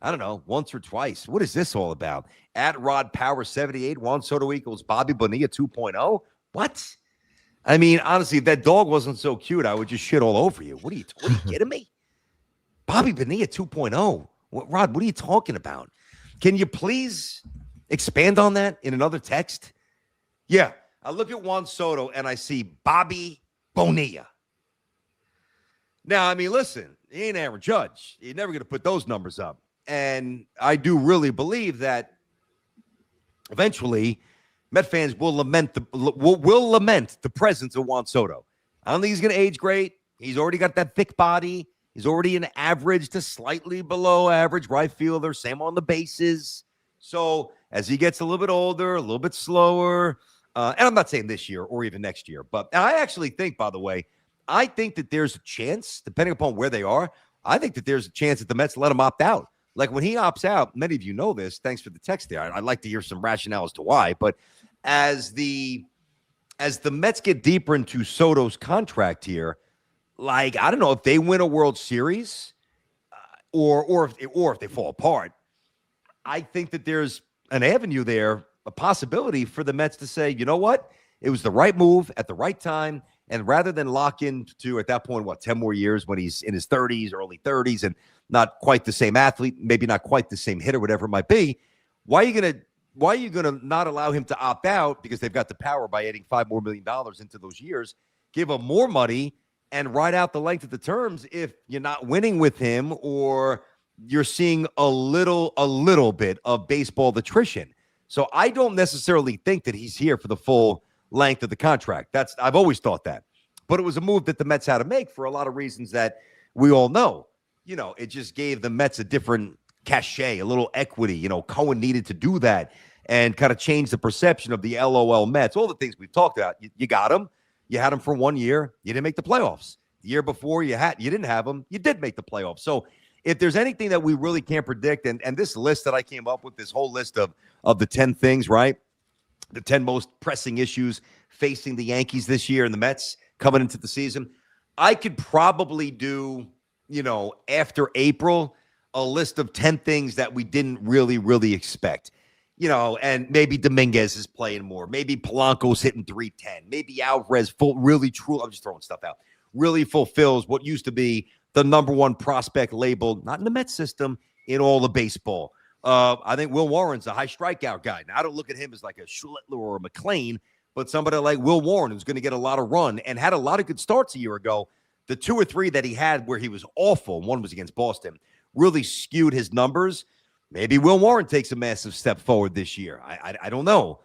I don't know, once or twice. What is this all about? At Rod Power 78, Juan Soto equals Bobby Bonilla 2.0. What? I mean, honestly, if that dog wasn't so cute, I would just shit all over you. What are you kidding me? Bobby Bonilla 2.0. Rod, what are you talking about? Can you please expand on that in another text? Yeah, I look at Juan Soto and I see Bobby Bonilla. Now, I mean, listen, he ain't Aaron Judge. You're never going to put those numbers up. And I do really believe that eventually Met fans will lament the presence of Juan Soto. I don't think he's going to age great. He's already got that thick body. He's already an average to slightly below average right fielder, same on the bases. So as he gets a little bit older, a little bit slower, and I'm not saying this year or even next year, but I actually think, by the way, I think that there's a chance, depending upon where they are, I think that there's a chance that the Mets let him opt out. Like when he opts out, many of you know this, thanks for the text there. I'd like to hear some rationale as to why, but as the Mets get deeper into Soto's contract here, like, I don't know if they win a World Series or if they fall apart, I think that there's an avenue there, a possibility for the Mets to say, you know what? It was the right move at the right time. And rather than lock into, at that point, 10 more years when he's in his 30s, early 30s, and not quite the same athlete, maybe not quite the same hitter, whatever it might be, why are you gonna not allow him to opt out because they've got the power by adding $5 more million into those years, give him more money and ride out the length of the terms if you're not winning with him or you're seeing a little bit of baseball attrition. So I don't necessarily think that he's here for the full length of the contract. I've always thought that. But it was a move that the Mets had to make for a lot of reasons that we all know. You know, it just gave the Mets a different cachet, a little equity. You know, Cohen needed to do that and kind of change the perception of the LOL Mets. All the things we've talked about. You got him. You had him for 1 year. You didn't make the playoffs. The year before you didn't have him. You did make the playoffs. So if there's anything that we really can't predict, and this list that I came up with, this whole list of the 10 things, right? The 10 most pressing issues facing the Yankees this year and the Mets coming into the season, I could probably do, after April, a list of 10 things that we didn't really expect. And maybe Dominguez is playing more. Maybe Polanco's hitting 310. Maybe Alvarez I'm just throwing stuff out, really fulfills what used to be the number one prospect label, not in the Mets system, in all of baseball. I think Will Warren's a high strikeout guy. Now, I don't look at him as like a Schlittler or a McLean, but somebody like Will Warren who's going to get a lot of run and had a lot of good starts a year ago. The 2 or 3 that he had where he was awful, one was against Boston, really skewed his numbers. Maybe Will Warren takes a massive step forward this year. I don't know.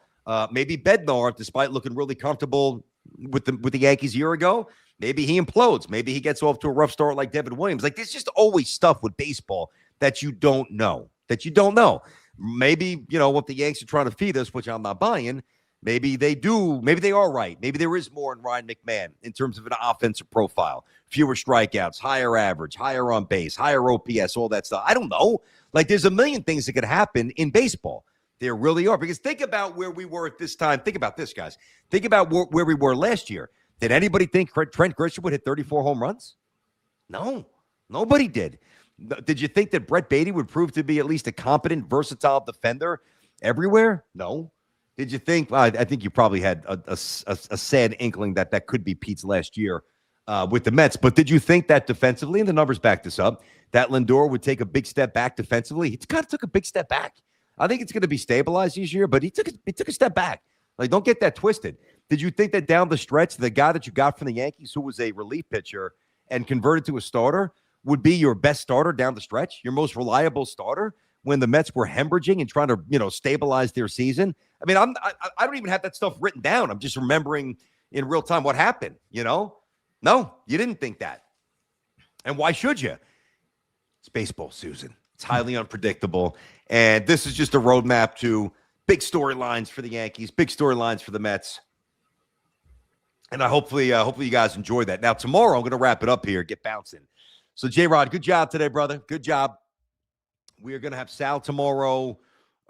Maybe Bednar, despite looking really comfortable with the Yankees a year ago, maybe he implodes. Maybe he gets off to a rough start like Devin Williams. Like, there's just always stuff with baseball that you don't know. Maybe, what the Yanks are trying to feed us, which I'm not buying, maybe they do. Maybe they are right. Maybe there is more in Ryan McMahon in terms of an offensive profile, fewer strikeouts, higher average, higher on base, higher OPS, all that stuff. I don't know. Like, there's a million things that could happen in baseball. There really are. Because think about where we were at this time. Think about this, guys. Think about where we were last year. Did anybody think Trent Grisham would hit 34 home runs? No, nobody did. Did you think that Brett Baty would prove to be at least a competent, versatile defender everywhere? No. Did you think? I think you probably had a sad inkling that could be Pete's last year with the Mets. But did you think that defensively, and the numbers back this up, that Lindor would take a big step back defensively? He kind of took a big step back. I think it's going to be stabilized this year, but he took a step back. Like, don't get that twisted. Did you think that down the stretch, the guy that you got from the Yankees, who was a relief pitcher and converted to a starter, would be your best starter down the stretch, your most reliable starter when the Mets were hemorrhaging and trying to, stabilize their season? I mean, I don't even have that stuff written down. I'm just remembering in real time what happened, No, you didn't think that. And why should you? It's baseball, Susan. It's highly unpredictable. And this is just a roadmap to big storylines for the Yankees, big storylines for the Mets. And hopefully you guys enjoy that. Now, tomorrow, I'm going to wrap it up here, get bouncing. So, J-Rod, good job today, brother. Good job. We are going to have Sal tomorrow,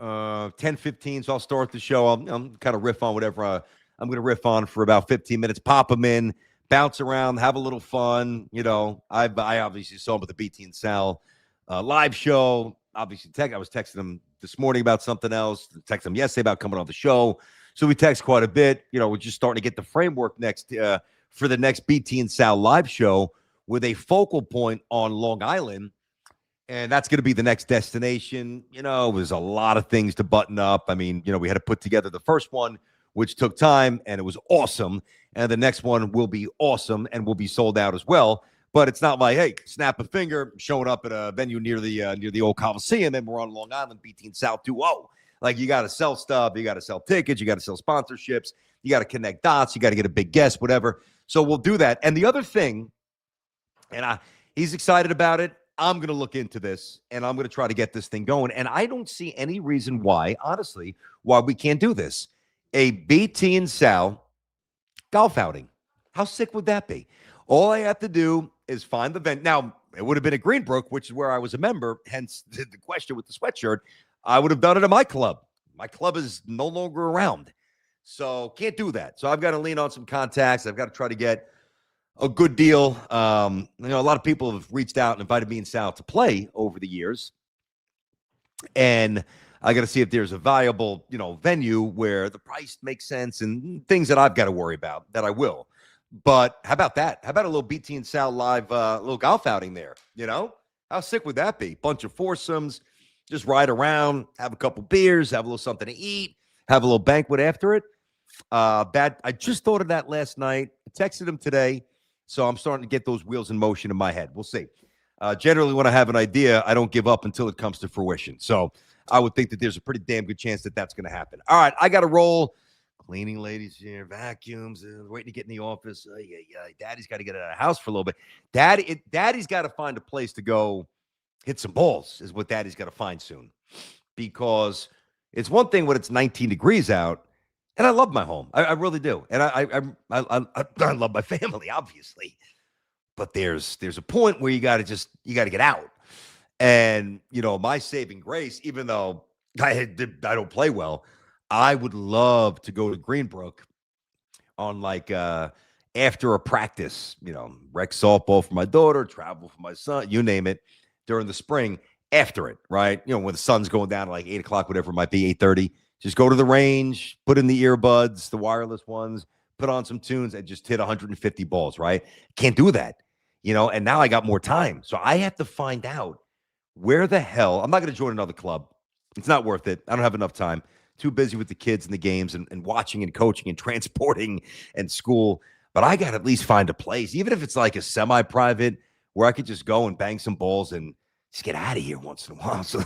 10:15, so I'll start the show. I'm kind of riff on whatever I'm going to riff on for about 15 minutes, pop them in, bounce around, have a little fun. I obviously saw him with the BT and Sal live show. Obviously, I was texting him this morning about something else, texted him yesterday about coming on the show. So we text quite a bit. We're just starting to get the framework next for the next BT and Sal live show with a focal point on Long Island. And that's going to be the next destination. There's a lot of things to button up. I mean, we had to put together the first one, which took time, and it was awesome. And the next one will be awesome and will be sold out as well. But it's not like, hey, snap a finger, showing up at a venue near the old Coliseum, and we're on Long Island, BT and South 2-0. Like you got to sell stuff, you got to sell tickets, you got to sell sponsorships, you got to connect dots, you got to get a big guest, whatever. So we'll do that. And the other thing, and he's excited about it. I'm going to look into this, and I'm going to try to get this thing going. And I don't see any reason why, honestly, why we can't do this. A BT and Sal golf outing. How sick would that be? All I have to do is find the event. Now, it would have been at Greenbrook, which is where I was a member, hence the question with the sweatshirt. I would have done it at my club. My club is no longer around. So can't do that. So I've got to lean on some contacts. I've got to try to get a good deal. A lot of people have reached out and invited me and Sal to play over the years. And I got to see if there's a valuable, venue where the price makes sense and things that I've got to worry about that I will. But how about that? How about a little BT and Sal live, little golf outing there? How sick would that be? Bunch of foursomes, just ride around, have a couple beers, have a little something to eat, have a little banquet after it. I just thought of that last night. I texted him today, so I'm starting to get those wheels in motion in my head. We'll see. Generally, when I have an idea, I don't give up until it comes to fruition. So I would think that there's a pretty damn good chance that that's going to happen. All right, I got to roll. Cleaning ladies here, vacuums, waiting to get in the office. Daddy's got to get out of the house for a little bit. Daddy's got to find a place to go hit some balls is what Daddy's got to find soon. Because it's one thing when it's 19 degrees out, and I love my home. I really do. And I love my family, obviously. But there's a point where you got to get out. And, my saving grace, even though I don't play well, I would love to go to Greenbrook on after a practice, rec softball for my daughter, travel for my son, you name it, during the spring after it, right? When the sun's going down at 8 o'clock, whatever it might be, 8:30, just go to the range, put in the earbuds, the wireless ones, put on some tunes and just hit 150 balls, right? Can't do that, and now I got more time. So I have to find out where the hell, I'm not going to join another club. It's not worth it. I don't have enough time. Too busy with the kids and the games and watching and coaching and transporting and school. But I got to at least find a place, even if it's like a semi-private where I could just go and bang some balls and just get out of here once in a while. So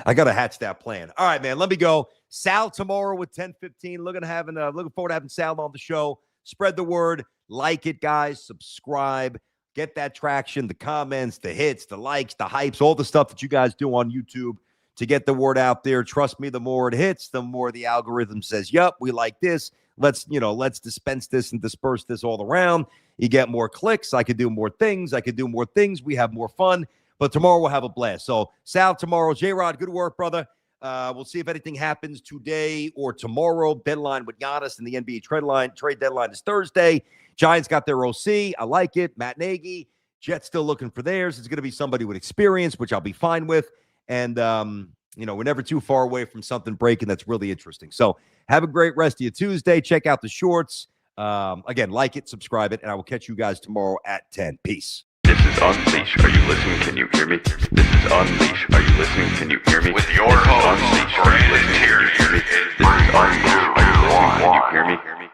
I got to hatch that plan. All right, man, let me go. Sal tomorrow with 10:15. Looking forward to having Sal on the show. Spread the word. Like it, guys. Subscribe. Get that traction, the comments, the hits, the likes, the hypes, all the stuff that you guys do on YouTube to get the word out there. Trust me, the more it hits, the more the algorithm says, yep, we like this. Let's dispense this and disperse this all around. You get more clicks. I could do more things. We have more fun. But tomorrow we'll have a blast. So Sal tomorrow. J-Rod, good work, brother. We'll see if anything happens today or tomorrow. Deadline with Giannis and the NBA trade deadline is Thursday. Giants got their OC. I like it. Matt Nagy. Jets still looking for theirs. It's going to be somebody with experience, which I'll be fine with. And, we're never too far away from something breaking that's really interesting. So have a great rest of your Tuesday. Check out the shorts. Again, like it, subscribe it, and I will catch you guys tomorrow at 10. Peace. This is Unleash. Are you listening? Can you hear me? This is Unleash. Are you listening? Can you hear me? With your host, Brandon Tierney. This is Unleash. Are you listening? Can you hear me?